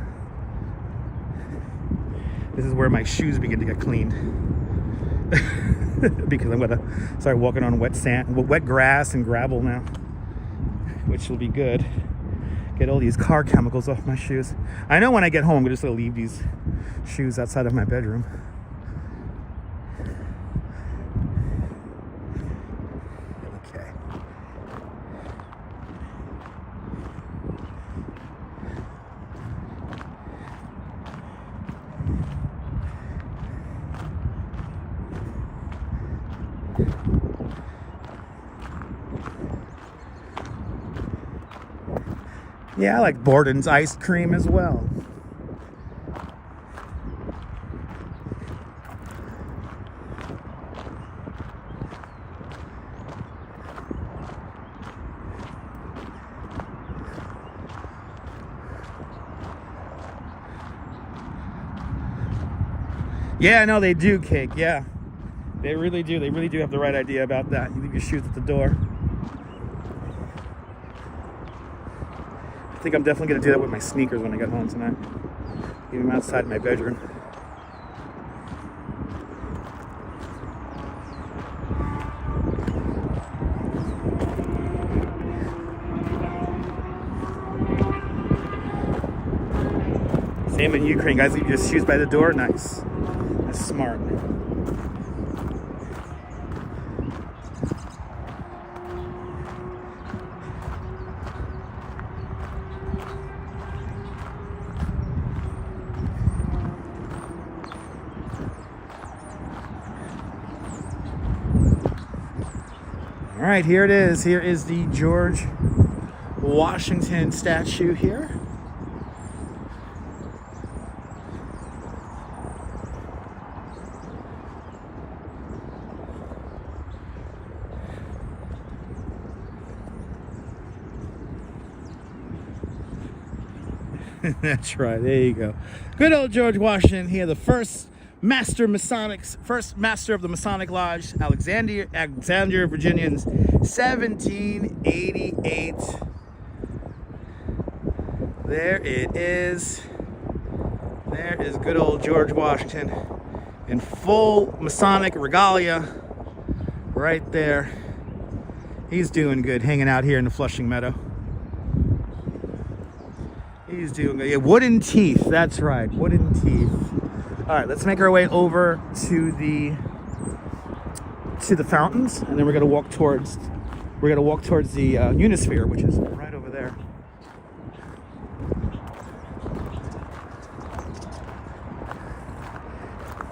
This is where my shoes begin to get cleaned. Because I'm gonna start walking on wet grass and gravel now, which will be good. Get all these car chemicals off my shoes. I know when I get home, I'm just gonna leave these shoes outside of my bedroom. Okay. Yeah, I like Borden's ice cream as well. Yeah, no, they do, Cake. Yeah, they really do. They really do have the right idea about that. You leave your shoes at the door. I think I'm definitely going to do that with my sneakers when I get home tonight. Leave them outside my bedroom. Same in Ukraine, guys. Leave your shoes by the door. Nice. That's smart. All right, here it is. Here is the George Washington statue here. That's right. There you go. Good old George Washington here, the first master of the Masonic Lodge, Alexandria, Virginians, 1788. There it is. There is good old George Washington in full Masonic regalia right there. He's doing good, hanging out here in the Flushing Meadow. He's doing good. Yeah, wooden teeth. That's right, wooden teeth. All right, let's make our way over to the fountains, and then we're gonna walk towards the Unisphere, which is right over there.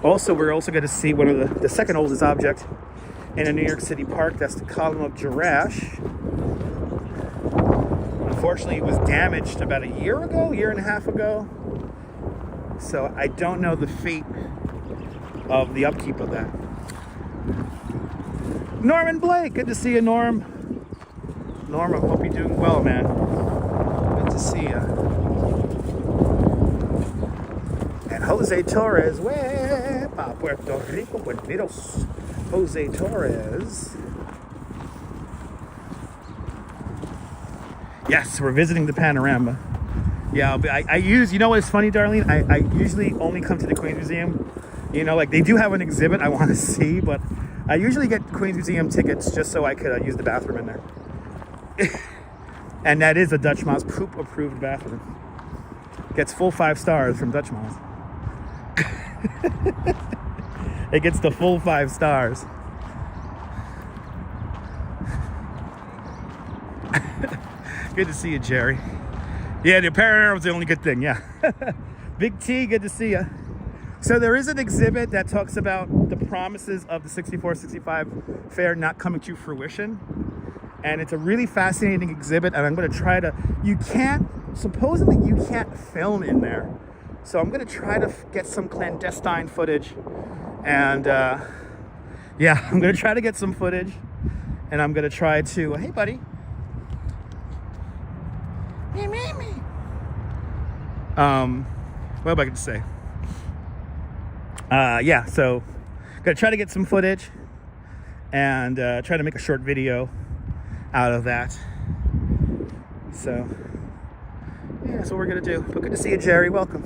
Also, we're also going to see one of the second oldest object in a New York City park. That's the column of Jerash. Unfortunately, it was damaged about a year and a half ago. So I don't know the fate of the upkeep of that. Norman Blake, good to see you, Norm. Norm, I hope you're doing well, man. Good to see you. And Jose Torres, Wepa, Puerto Rico, Buenos. Jose Torres. Yes, we're visiting the panorama. Yeah, I use, you know what's funny, Darlene? I usually only come to the Queens Museum. You know, like they do have an exhibit I want to see, but I usually get Queens Museum tickets just so I could use the bathroom in there. And that is a Dutch Miles poop approved bathroom. Gets full 5 stars from Dutch Miles. It gets the full 5 stars. Good to see you, Jerry. Yeah, the panorama was the only good thing, yeah. Big T, good to see you. So there is an exhibit that talks about the promises of the 64-65 fair not coming to fruition. And it's a really fascinating exhibit, and I'm going to try to, supposedly you can't film in there. So I'm going to try to get some clandestine footage. And yeah, I'm going to try to get some footage. And I'm going to try to, hey buddy. Me. What am I going to say? Yeah, so gonna try to get some footage and try to make a short video out of that. So yeah, that's what we're gonna do. But good to see you, Jerry. Welcome.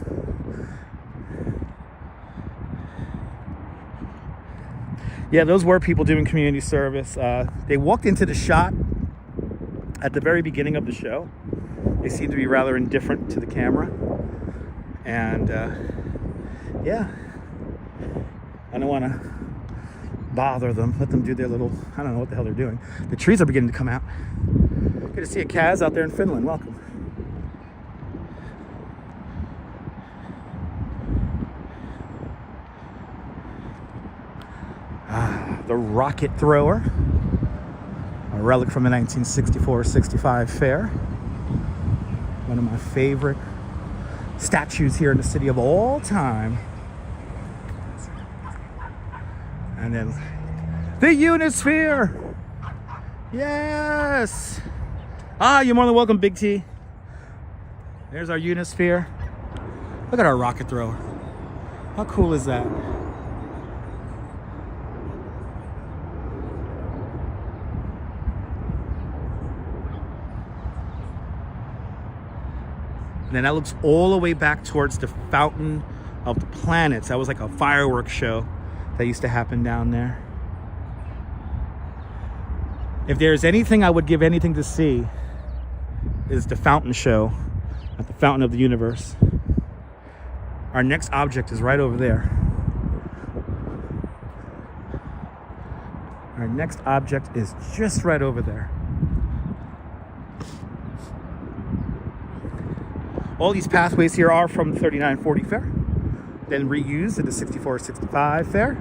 Yeah, those were people doing community service. They walked into the shot at the very beginning of the show. They seemed to be rather indifferent to the camera. And yeah, I don't want to bother them. Let them do their little, I don't know what the hell they're doing. The trees are beginning to come out. Good to see a Kaz out there in Finland. Welcome. The rocket thrower, a relic from the 1964-65 fair. One of my favorite statues here in the city of all time. And then the Unisphere. Yes. You're more than welcome, Big T. There's our Unisphere. Look at our rocket thrower. How cool is that? And then that looks all the way back towards the Fountain of the Planets. That was like a fireworks show that used to happen down there. If there's anything I would give anything to see, is the fountain show at the Fountain of the Universe. Our next object is right over there. Our next object is just right over there. All these pathways here are from the 3940 fair, then reused at the 64-65 fair.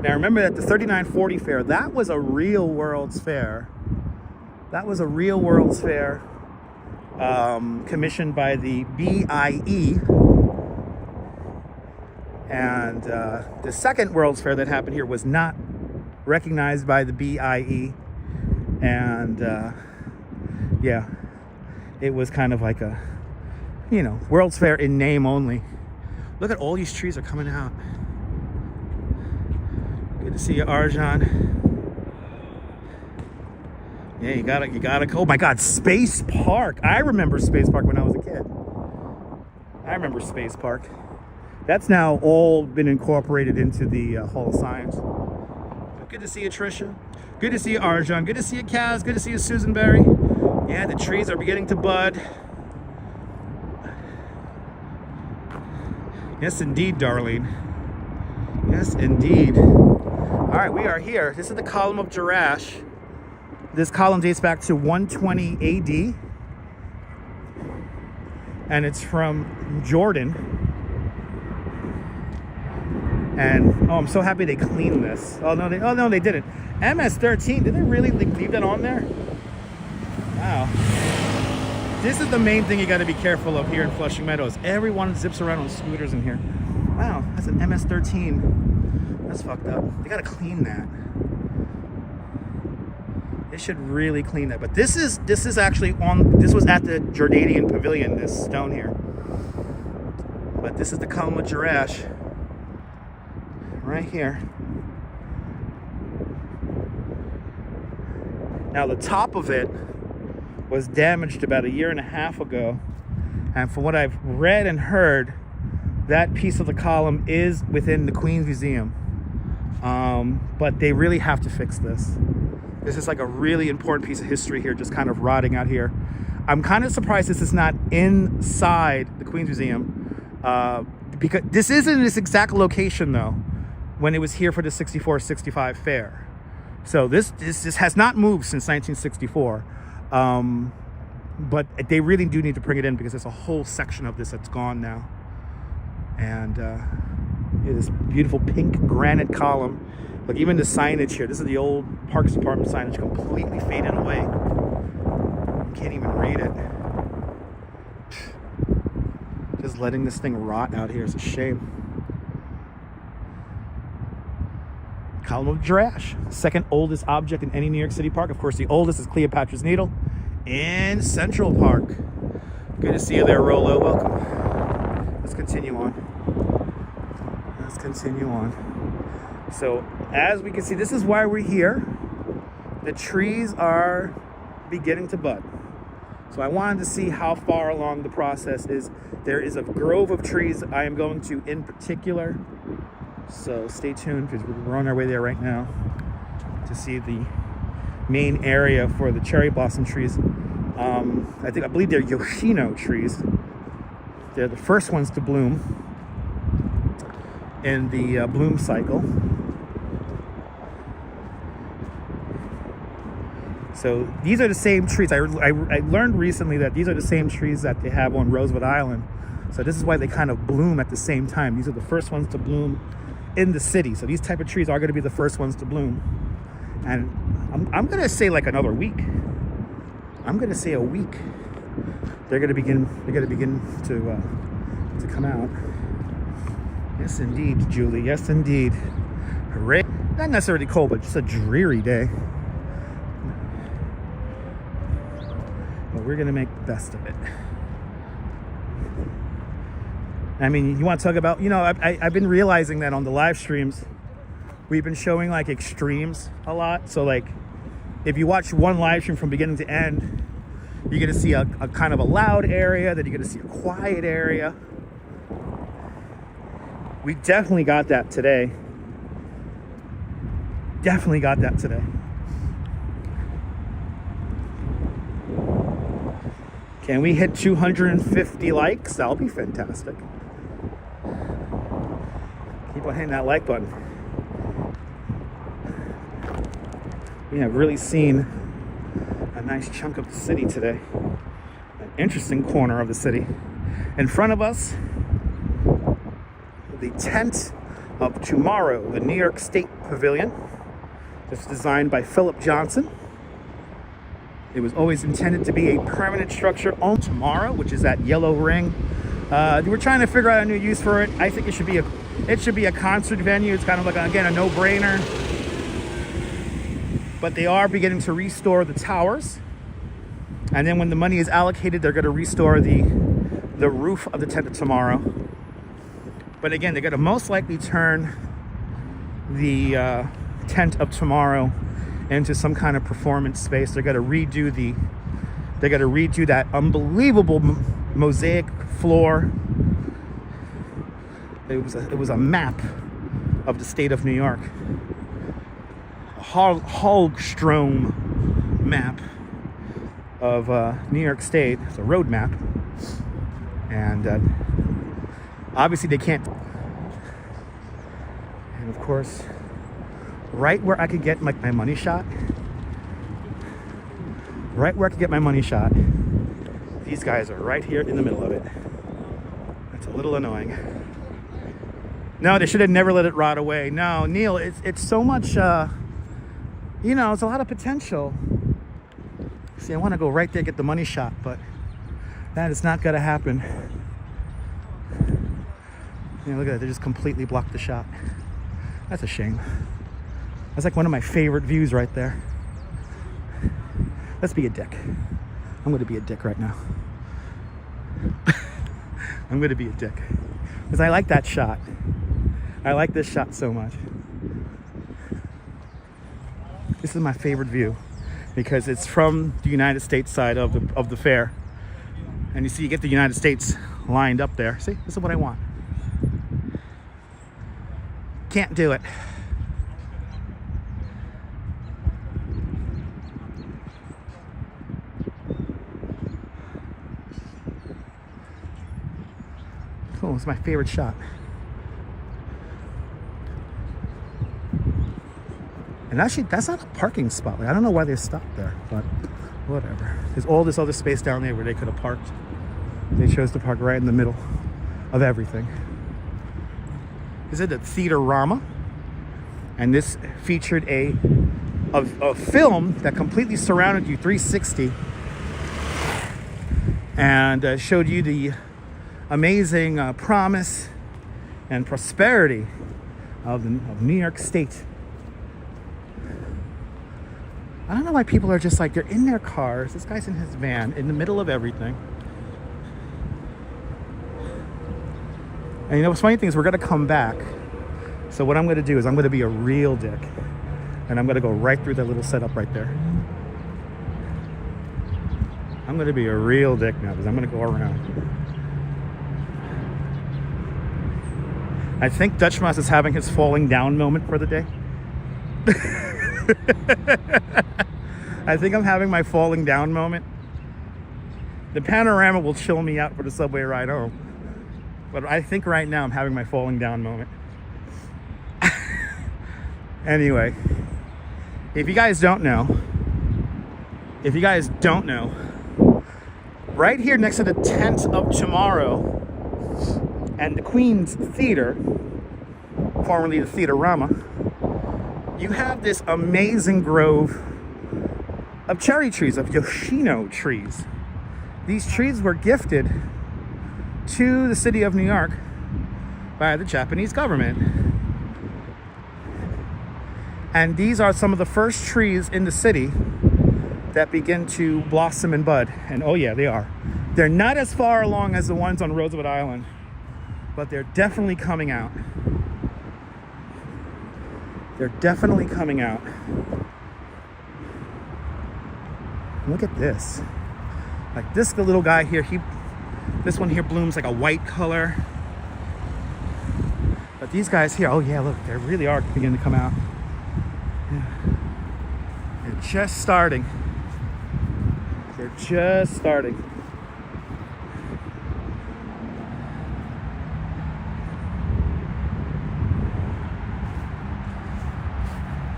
Now remember that the 3940 fair, that was a real World's Fair. That was a real World's Fair commissioned by the BIE. And the second World's Fair that happened here was not recognized by the BIE. And yeah, it was kind of like a, you know, World's Fair in name only. Look at all these trees are coming out. Good to see you, Arjan. Yeah, you gotta, oh my God, Space Park. I remember Space Park when I was a kid. I remember Space Park. That's now all been incorporated into the Hall of Science. Good to see you, Trisha. Good to see you, Arjan. Good to see you, Kaz. Good to see you, Susan Berry. Yeah, the trees are beginning to bud. Yes, indeed, Darlene. Yes, indeed. All right, we are here. This is the column of Jerash. This column dates back to 120 AD. and it's from Jordan. And oh, I'm so happy they cleaned this. Oh no, they didn't. MS-13, did they really leave that on there? Wow. This is the main thing you got to be careful of here in Flushing Meadows. Everyone zips around on scooters in here. Wow, that's an MS-13. That's fucked up. They got to clean that. They should really clean that. But this is actually this was at the Jordanian Pavilion, this stone here. But this is the column of Jerash. Right here. Now the top of it was damaged about 1.5 years ago, and from what I've read and heard, that piece of the column is within the Queen's Museum. But they really have to fix this. This is like a really important piece of history here, just kind of rotting out here. I'm kind of surprised this is not inside the Queen's Museum, because this is in this exact location though, when it was here for the 64-65 fair. So this has not moved since 1964. But they really do need to bring it in because there's a whole section of this that's gone now. And this beautiful pink granite column. Look, even the signage here. This is the old Parks Department signage, completely faded away. You can't even read it. Just letting this thing rot out here is a shame. Column of Jerash, second oldest object in any New York City park. Of course, the oldest is Cleopatra's Needle in Central Park. Good to see you there, Rolo. Welcome. Let's continue on. So, as we can see, this is why we're here. The trees are beginning to bud. So I wanted to see how far along the process is. There is a grove of trees I am going to in particular. So stay tuned because we're on our way there right now to see the main area for the cherry blossom trees. I believe they're Yoshino trees. They're the first ones to bloom in the bloom cycle. So these are the same trees. I learned recently that these are the same trees that they have on Roosevelt Island. So this is why they kind of bloom at the same time. These are the first ones to bloom in the city. So these type of trees are going to be the first ones to bloom. And I'm going to say like another week. I'm going to say a week. They're going to begin to come out. Yes, indeed, Julie. Yes, indeed. Hooray. Not necessarily cold, but just a dreary day. But we're going to make the best of it. I mean, you want to talk about, I've been realizing that on the live streams, we've been showing like extremes a lot. So like, if you watch one live stream from beginning to end, you're going to see a kind of a loud area, then you're going to see a quiet area. We definitely got that today. Can we hit 250 likes? That'll be fantastic. Keep on hitting that like button. We have really seen a nice chunk of the city today. An interesting corner of the city. In front of us, the tent of tomorrow, the New York State Pavilion. It's designed by Philip Johnson. It was always intended to be a permanent structure on tomorrow, which is that yellow ring. We're trying to figure out a new use for it. I think it should be a concert venue. It's kind of like, again, a no-brainer. But they are beginning to restore the towers. And then when the money is allocated, they're going to restore the roof of the tent of tomorrow. But again, they're going to most likely turn the tent of tomorrow into some kind of performance space. They're going to redo that unbelievable mosaic floor. It was a map of the state of New York. A Hallstrom map of New York State. It's a road map. And obviously they can't. And of course, right where I could get my money shot, the these guys are right here in the middle of it. That's a little annoying. No, they should have never let it rot away. No, Neil, it's so much, you know, it's a lot of potential. See, I want to go right there, get the money shot, but that is not going to happen. You know, look at that. They just completely blocked the shot. That's a shame. That's like one of my favorite views right there. Let's be a dick. I'm going to be a dick right now. I'm going to be a dick. Because I like that shot. I like this shot so much. This is my favorite view because it's from the United States side of the fair. And you see, you get the United States lined up there. See, this is what I want. Can't do it. Cool, it's my favorite shot. And actually, that's not a parking spot. Like, I don't know why they stopped there, but whatever. There's all this other space down there where they could have parked. They chose to park right in the middle of everything. This is the Theater-Rama, and this featured a film that completely surrounded you 360 and showed you the amazing promise and prosperity of New York State. I don't know why people are just like, they're in their cars. This guy's in his van in the middle of everything. And you know what's funny thing is we're gonna come back. So what I'm gonna do is I'm gonna be a real dick. And I'm gonna go right through that little setup right there. I'm gonna be a real dick now because I'm gonna go around. I think Dutchmas is having his falling down moment for the day. I think I'm having my falling down moment. The panorama will chill me out for the subway ride home. But I think right now I'm having my falling down moment. Anyway, if you guys don't know, right here next to the tent of tomorrow and the Queen's Theater, formerly the Theater-Rama, you have this amazing grove of cherry trees, of Yoshino trees. These trees were gifted to the city of New York by the Japanese government. And these are some of the first trees in the city that begin to blossom and bud. And oh yeah, they are. They're not as far along as the ones on Roosevelt Island, but they're definitely coming out. They're definitely coming out. Look at this. Like this little guy here, this one here blooms like a white color. But these guys here, oh yeah, look, they really are beginning to come out. Yeah. They're just starting. They're just starting.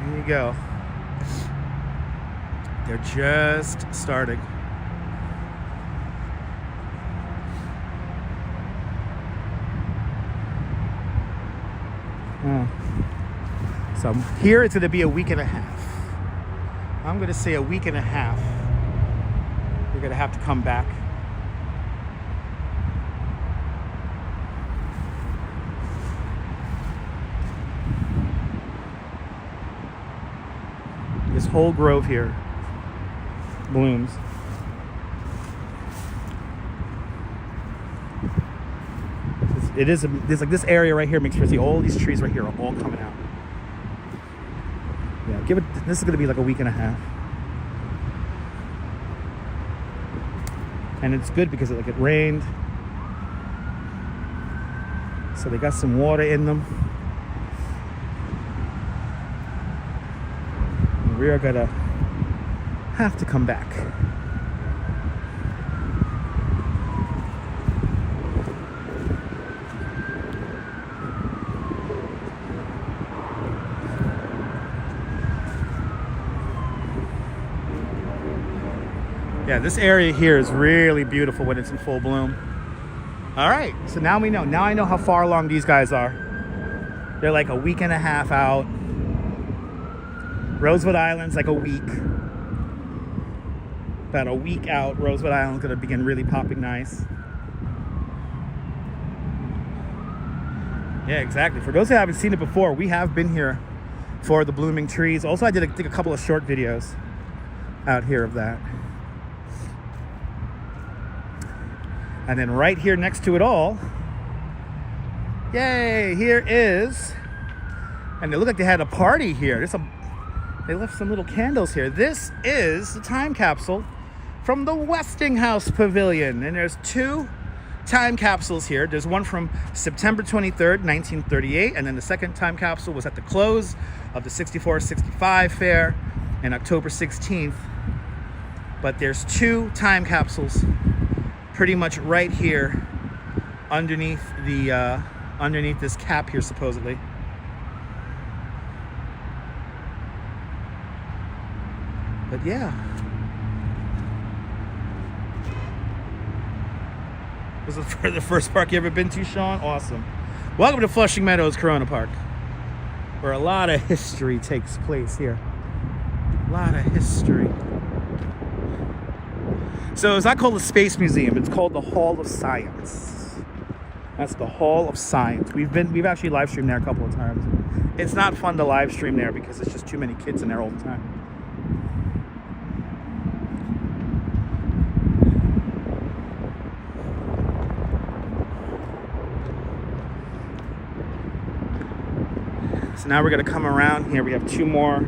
There you go. They're just starting. So here it's going to be a week and a half. I'm going to say a week and a half. You're going to have to come back. This whole grove here blooms. There's like this area right here makes sure see all these trees right here are all coming out. Yeah, this is going to be like a week and a half. And it's good because it rained. So they got some water in them. And we are going to have to come back. Yeah, this area here is really beautiful when it's in full bloom. All right, so now we know. Now I know how far along these guys are. They're like a week and a half out. Rosewood Island's like a week. About a week out, Rosewood Island's gonna begin really popping nice. Yeah, exactly. For those who haven't seen it before, we have been here for the blooming trees. Also, I did a couple of short videos out here of that. And then right here next to it all, yay, here is, and it looked like they had a party here. They left some little candles here. This is the time capsule from the Westinghouse Pavilion. And there's two time capsules here. There's one from September 23rd, 1938, and then the second time capsule was at the close of the 64-65 fair on October 16th. But there's two time capsules pretty much right here underneath the underneath this cap here, supposedly. But yeah, this is the first park you ever been to, Sean? Awesome. Welcome to Flushing Meadows Corona Park, where a lot of history takes place here. A lot of history. So it's not called the Space Museum, it's called the Hall of Science. That's the Hall of Science. We've actually live streamed there a couple of times. It's not fun to live stream there because it's just too many kids in there all the time. So now we're gonna come around here. We have two more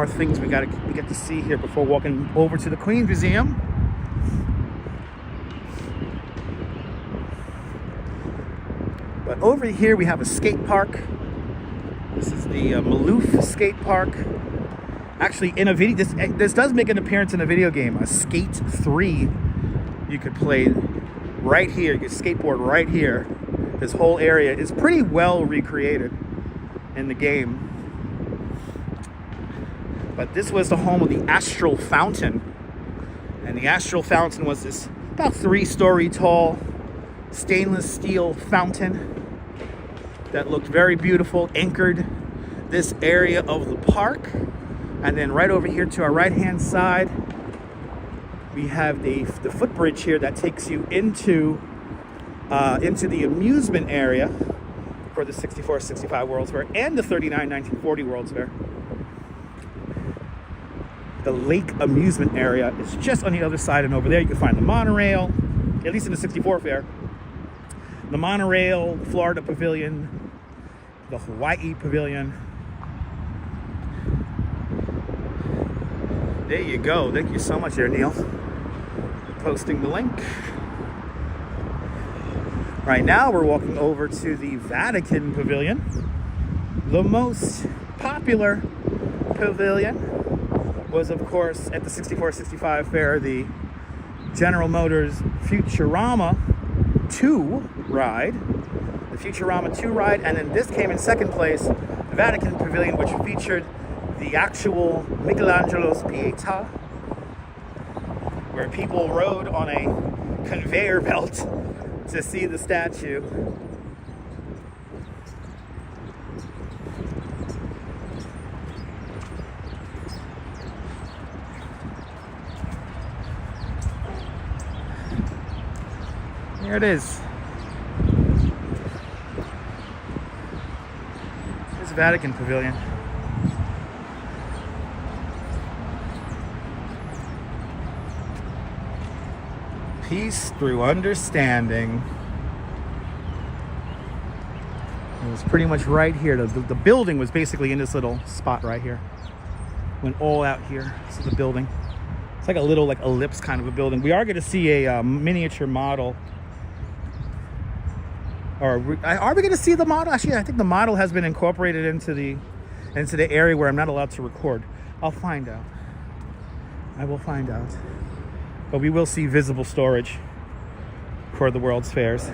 things we get to see here before walking over to the Queen's Museum. But over here we have a skate park. This is the Maloof skate park. Actually, in a video, this does make an appearance in a video game, a Skate 3. You could play right here. You could skateboard right here. This whole area is pretty well recreated in the game. But this was the home of the Astral Fountain. And the Astral Fountain was this about 3-story tall stainless steel fountain that looked very beautiful, anchored this area of the park. And then right over here to our right-hand side, we have the footbridge here that takes you into the amusement area for the 64-65 World's Fair and the 39-1940 World's Fair. The lake amusement area is just on the other side, and over there you can find the monorail, at least in the 64 fair. The monorail, Florida Pavilion, the Hawaii Pavilion. There you go. Thank you so much there, Neil, for posting the link. Right now we're walking over to the Vatican Pavilion, the most popular pavilion. Was, of course, at the 64-65 fair, the General Motors Futurama 2 ride. The Futurama 2 ride, and then this came in second place, the Vatican Pavilion, which featured the actual Michelangelo's Pietà, where people rode on a conveyor belt to see the statue. There it is. There's the Vatican Pavilion. Peace through understanding. It was pretty much right here. The building was basically in this little spot right here. Went all out here. This is the building. It's like a little ellipse kind of a building. We are going to see a miniature model. Or are we going to see the model? Actually, I think the model has been incorporated into the area where I'm not allowed to record. I'll find out. I will find out. But we will see visible storage for the World's Fairs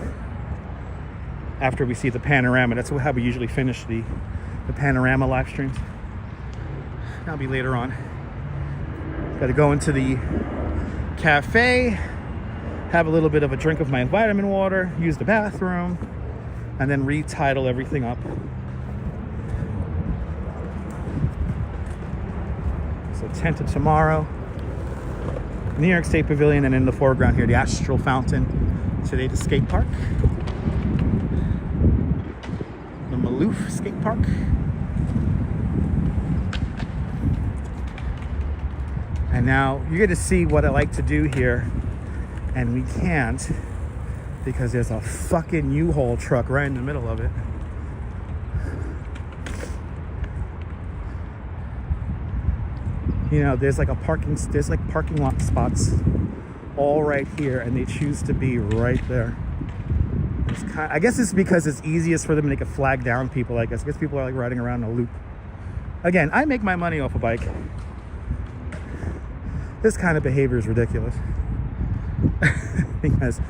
after we see the panorama. That's how we usually finish the panorama live streams. That'll be later on. Got to go into the cafe, have a little bit of a drink of my vitamin water, use the bathroom, and then retitle everything up. So 10th of tomorrow, New York State Pavilion, and in the foreground here, the Astral Fountain. Today, the skate park. The Maloof Skate Park. And now you're going to see what I like to do here, and we can't because there's a fucking U-Haul truck right in the middle of it. You know, there's like parking lot spots all right here, and they choose to be right there. I guess it's because it's easiest for them to make a flag down people. I guess people are like riding around in a loop. Again, I make my money off a bike. This kind of behavior is ridiculous. Because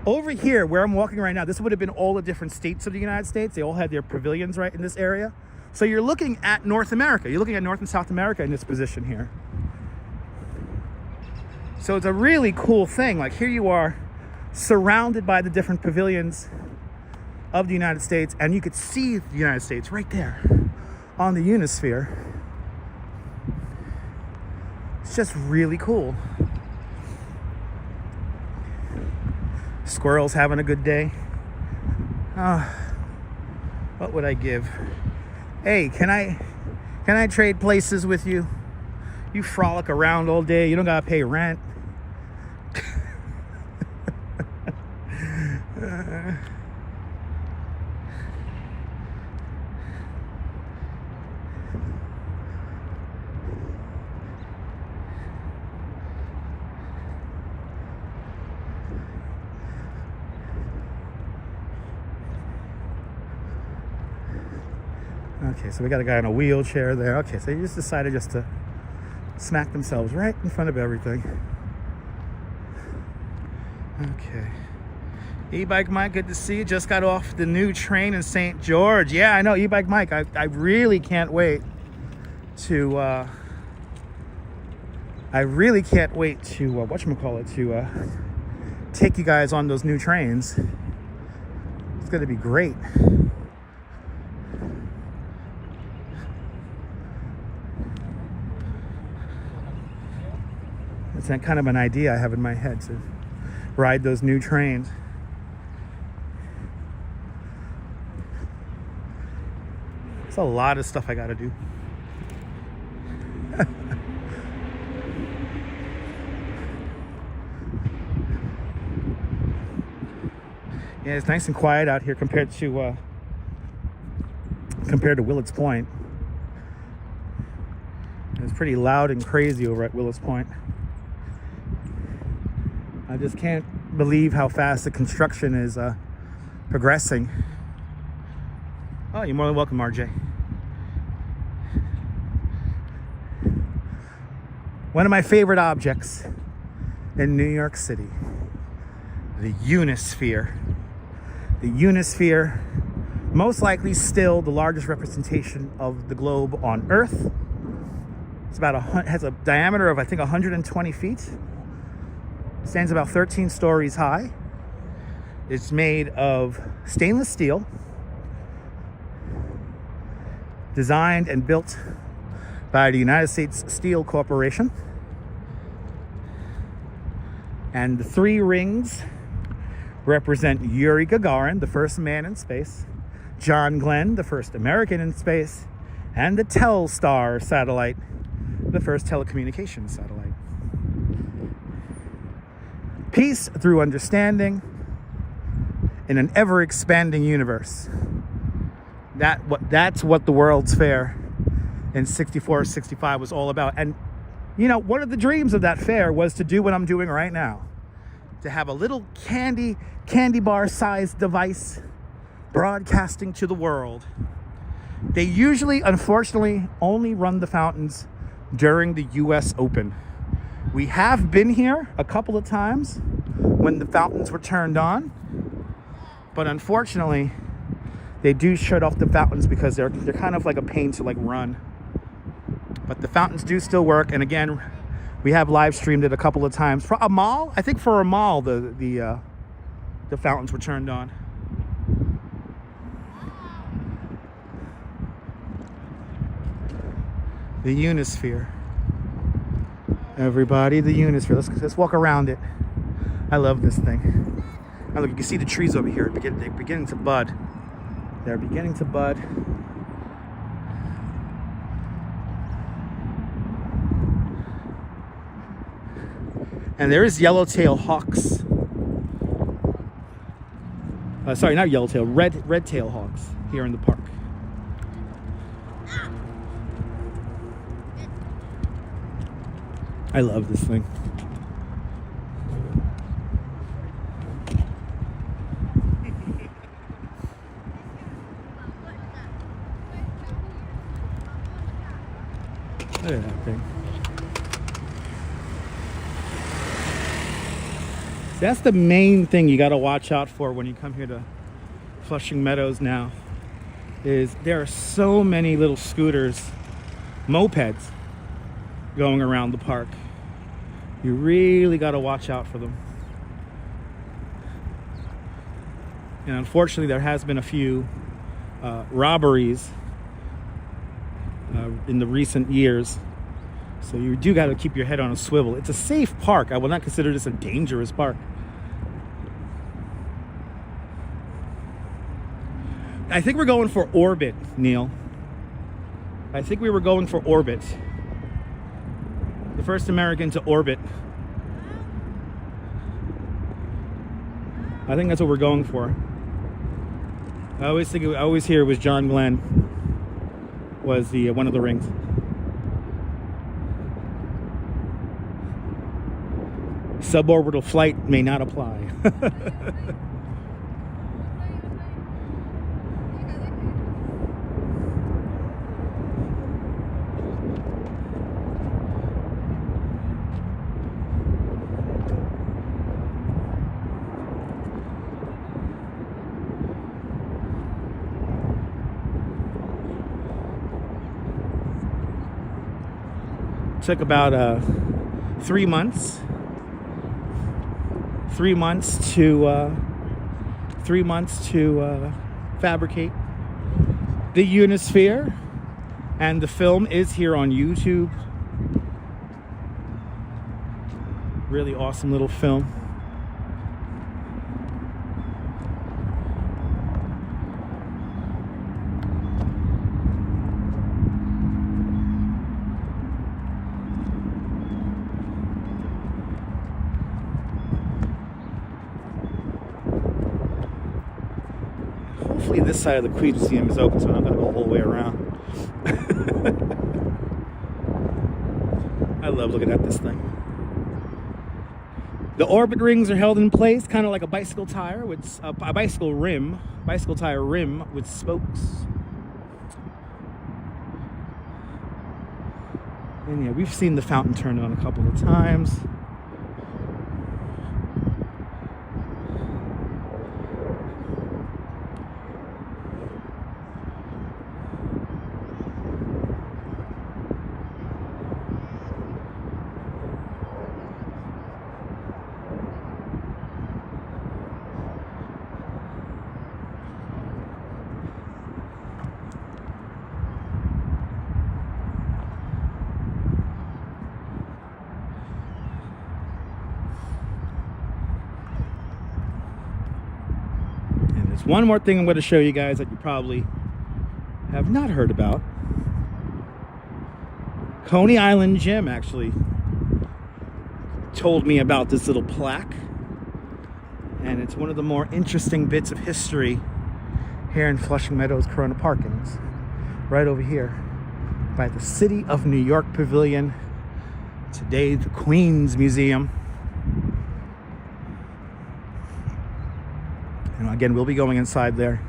over here where I'm walking right now, this would have been all the different states of the United States. They all had their pavilions right in this area. So you're looking at North America. You're looking at North and South America in this position here. So it's a really cool thing. Like, here you are surrounded by the different pavilions of the United States, and you could see the United States right there on the Unisphere. It's just really cool. Squirrels having a good day. What would I give? Hey, can I trade places with you? You frolic around all day. You don't gotta pay rent. Okay, so we got a guy in a wheelchair there. Okay, so they just decided just to smack themselves right in front of everything. Okay. E-Bike Mike, good to see you. Just got off the new train in St. George. Yeah, I know, E-Bike Mike. I really can't wait to take you guys on those new trains. It's gonna be great. It's that kind of an idea I have in my head, to ride those new trains. It's a lot of stuff I gotta do. Yeah, it's nice and quiet out here compared to Willets Point. It's pretty loud and crazy over at Willets Point. I just can't believe how fast the construction is progressing. Oh, you're more than welcome, RJ. One of my favorite objects in New York City, the Unisphere. The Unisphere, most likely still the largest representation of the globe on Earth. It's has a diameter of, I think, 120 feet. Stands about 13 stories high. It's made of stainless steel, designed and built by the United States Steel Corporation. And the 3 rings represent Yuri Gagarin, the first man in space, John Glenn, the first American in space, and the Telstar satellite, the first telecommunications satellite. Peace through understanding in an ever-expanding universe. That's what the World's Fair in 64-65 was all about. And, you know, one of the dreams of that fair was to do what I'm doing right now. To have a little candy bar-sized device broadcasting to the world. They usually, unfortunately, only run the fountains during the US Open. We have been here a couple of times when the fountains were turned on, but unfortunately, they do shut off the fountains because they're kind of like a pain to like run. But the fountains do still work, and again, We have live streamed it a couple of times. For a mall, I think for a mall, the fountains were turned on. The Unisphere. Everybody, the Unisphere. Let's walk around it. I love this thing. Now look, you can see the trees over here. They're beginning to bud. They're beginning to bud. And there is yellowtail hawks. Sorry, not yellowtail, red-tail hawks here in the park. I love this thing. Look at that thing. That's the main thing you got to watch out for when you come here to Flushing Meadows now, is there are so many little scooters, mopeds, going around the park. You really got to watch out for them. And unfortunately, there has been a few robberies in the recent years. So you do got to keep your head on a swivel. It's a safe park. I will not consider this a dangerous park. I think we're going for orbit, Neil. I think we were going for orbit. The first American to orbit. I think that's what we're going for. I always hear it was John Glenn was the one of the rings. Suborbital flight may not apply. Took about 3 months. 3 months to 3 months to fabricate the Unisphere, and the film is here on YouTube. Really awesome little film. Hopefully this side of the Queen Museum is open, so I'm not going to go all the way around. I love looking at this thing. The orbit rings are held in place, kind of like a bicycle tire with a bicycle tire rim with spokes. And yeah, we've seen the fountain turned on a couple of times. One more thing I'm going to show you guys that you probably have not heard about. Coney Island Gym actually told me about this little plaque, and it's one of the more interesting bits of history here in Flushing Meadows Corona Park, and it's right over here by the City of New York Pavilion, today the Queen's Museum. And again, we'll be going inside there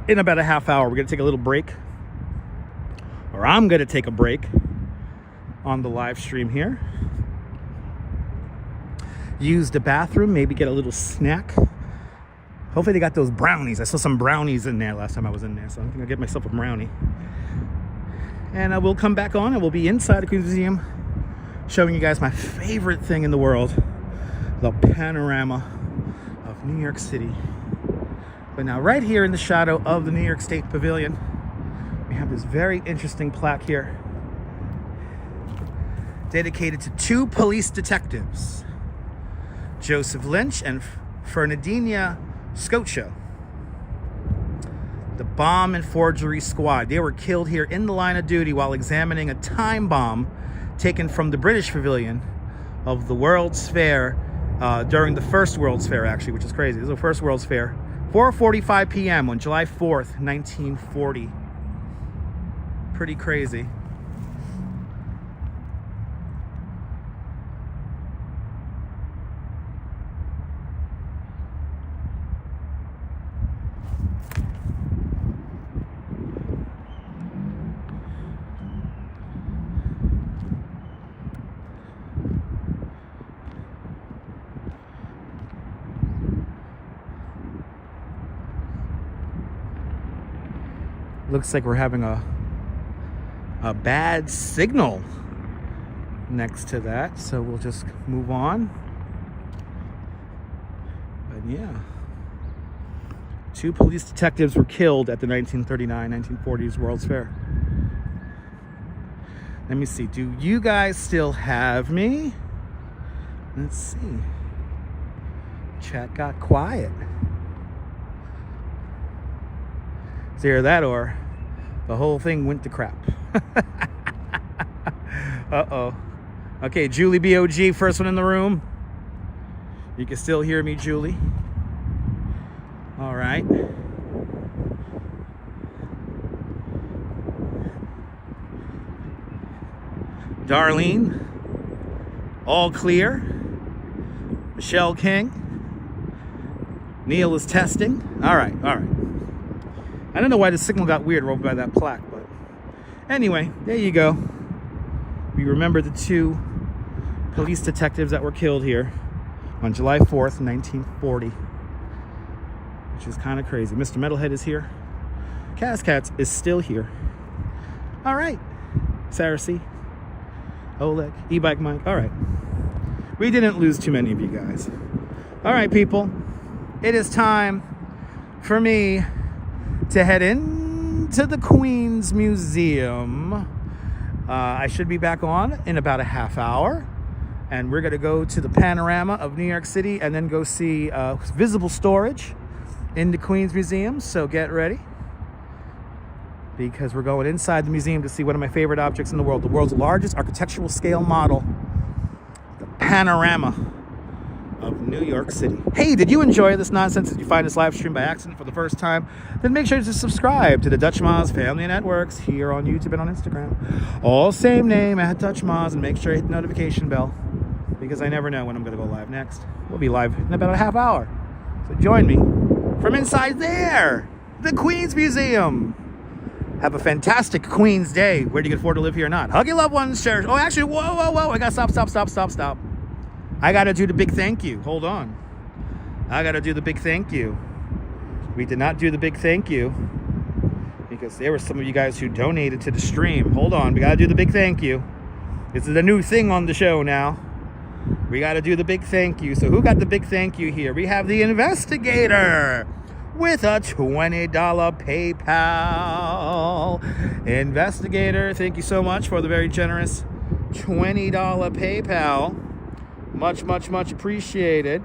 in about a half hour. We're going to take a little break, or I'm going to take a break on the live stream here. Use the bathroom, maybe get a little snack. Hopefully they got those brownies. I saw some brownies in there last time I was in there, so I think I'll get myself a brownie. And I will come back on and we'll be inside the Queens Museum showing you guys my favorite thing in the world, the panorama of New York City. But now right here in the shadow of the New York State Pavilion, we have this very interesting plaque here dedicated to two police detectives, Joseph Lynch and Fernandina Scotia. The bomb and forgery squad. They were killed here in the line of duty while examining a time bomb taken from the British Pavilion of the World's Fair during the first World's Fair, actually, which is crazy. This is the first World's Fair. 4:45 p.m. on July 4th, 1940. Pretty crazy. Looks like we're having a bad signal next to that, so we'll just move on. But yeah, two police detectives were killed at the 1939-1940s World's Fair. Let me see, do you guys still have me? Let's see. Chat got quiet. It's either that or the whole thing went to crap. Uh-oh. Okay, Julie BOG, first one in the room. You can still hear me, Julie. All right. Darlene, all clear. Michelle King. Neil is testing. All right, all right. I don't know why the signal got weird over by that plaque, but anyway, there you go. We remember the two police detectives that were killed here on July 4th, 1940, which is kind of crazy. Mr. Metalhead is here. Cats is still here. All right, Sarah C, Oleg, E-Bike Mike. All right, we didn't lose too many of you guys. All right, people, it is time for me to head into the Queens Museum. I should be back on in about a half hour, and we're going to go to the panorama of New York City and then go see visible storage in the Queens Museum. So get ready, because we're going inside the museum to see one of my favorite objects in the world's largest architectural scale model, the panorama of New York City. Hey, did you enjoy this nonsense? Did you find this live stream by accident for the first time? Then make sure to subscribe to the Dutch Moz Family Networks here on YouTube and on Instagram. All same name, at Dutch Moz, and make sure you hit the notification bell, because I never know when I'm going to go live next. We'll be live in about a half hour. So join me from inside there, the Queens Museum. Have a fantastic Queens Day, whether you can afford to live here or not. Hug your loved ones, cherish. Oh, actually, whoa. I got to stop. I got to do the big thank you. Hold on. I got to do the big thank you. We did not do the big thank you because there were some of you guys who donated to the stream. Hold on. We got to do the big thank you. This is a new thing on the show now. We got to do the big thank you. So who got the big thank you here? We have the investigator with a $20 PayPal. Investigator, thank you so much for the very generous $20 PayPal. Much appreciated.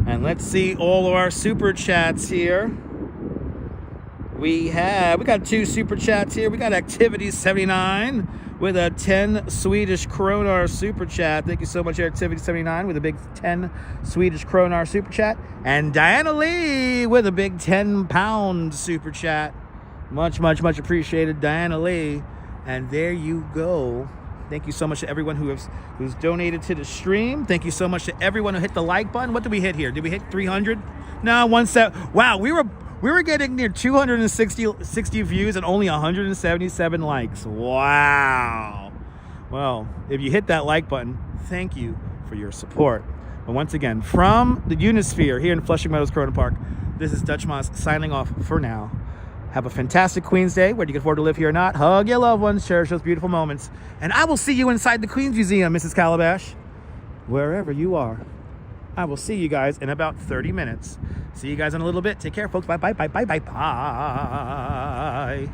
And let's see all of our super chats here. We got two super chats here. We got Activities 79 with a 10 Swedish kroner super chat. Thank you so much, Activities 79, with a big 10 Swedish kroner super chat. And Diana Lee with a big 10-pound super chat. Much appreciated, Diana Lee. And there you go. Thank you so much to everyone who's donated to the stream. Thank you so much to everyone who hit the like button. What did we hit here? Did we hit 300? No, 170. Wow, we were getting near 260 views and only 177 likes. Wow. Well, if you hit that like button, thank you for your support. But once again, from the Unisphere here in Flushing Meadows Corona Park, this is Dutch Moz signing off for now. Have a fantastic Queen's Day, whether you can afford to live here or not. Hug your loved ones, cherish those beautiful moments. And I will see you inside the Queen's Museum, Mrs. Calabash. Wherever you are. I will see you guys in about 30 minutes. See you guys in a little bit. Take care, folks. Bye, bye, bye, bye, bye, bye.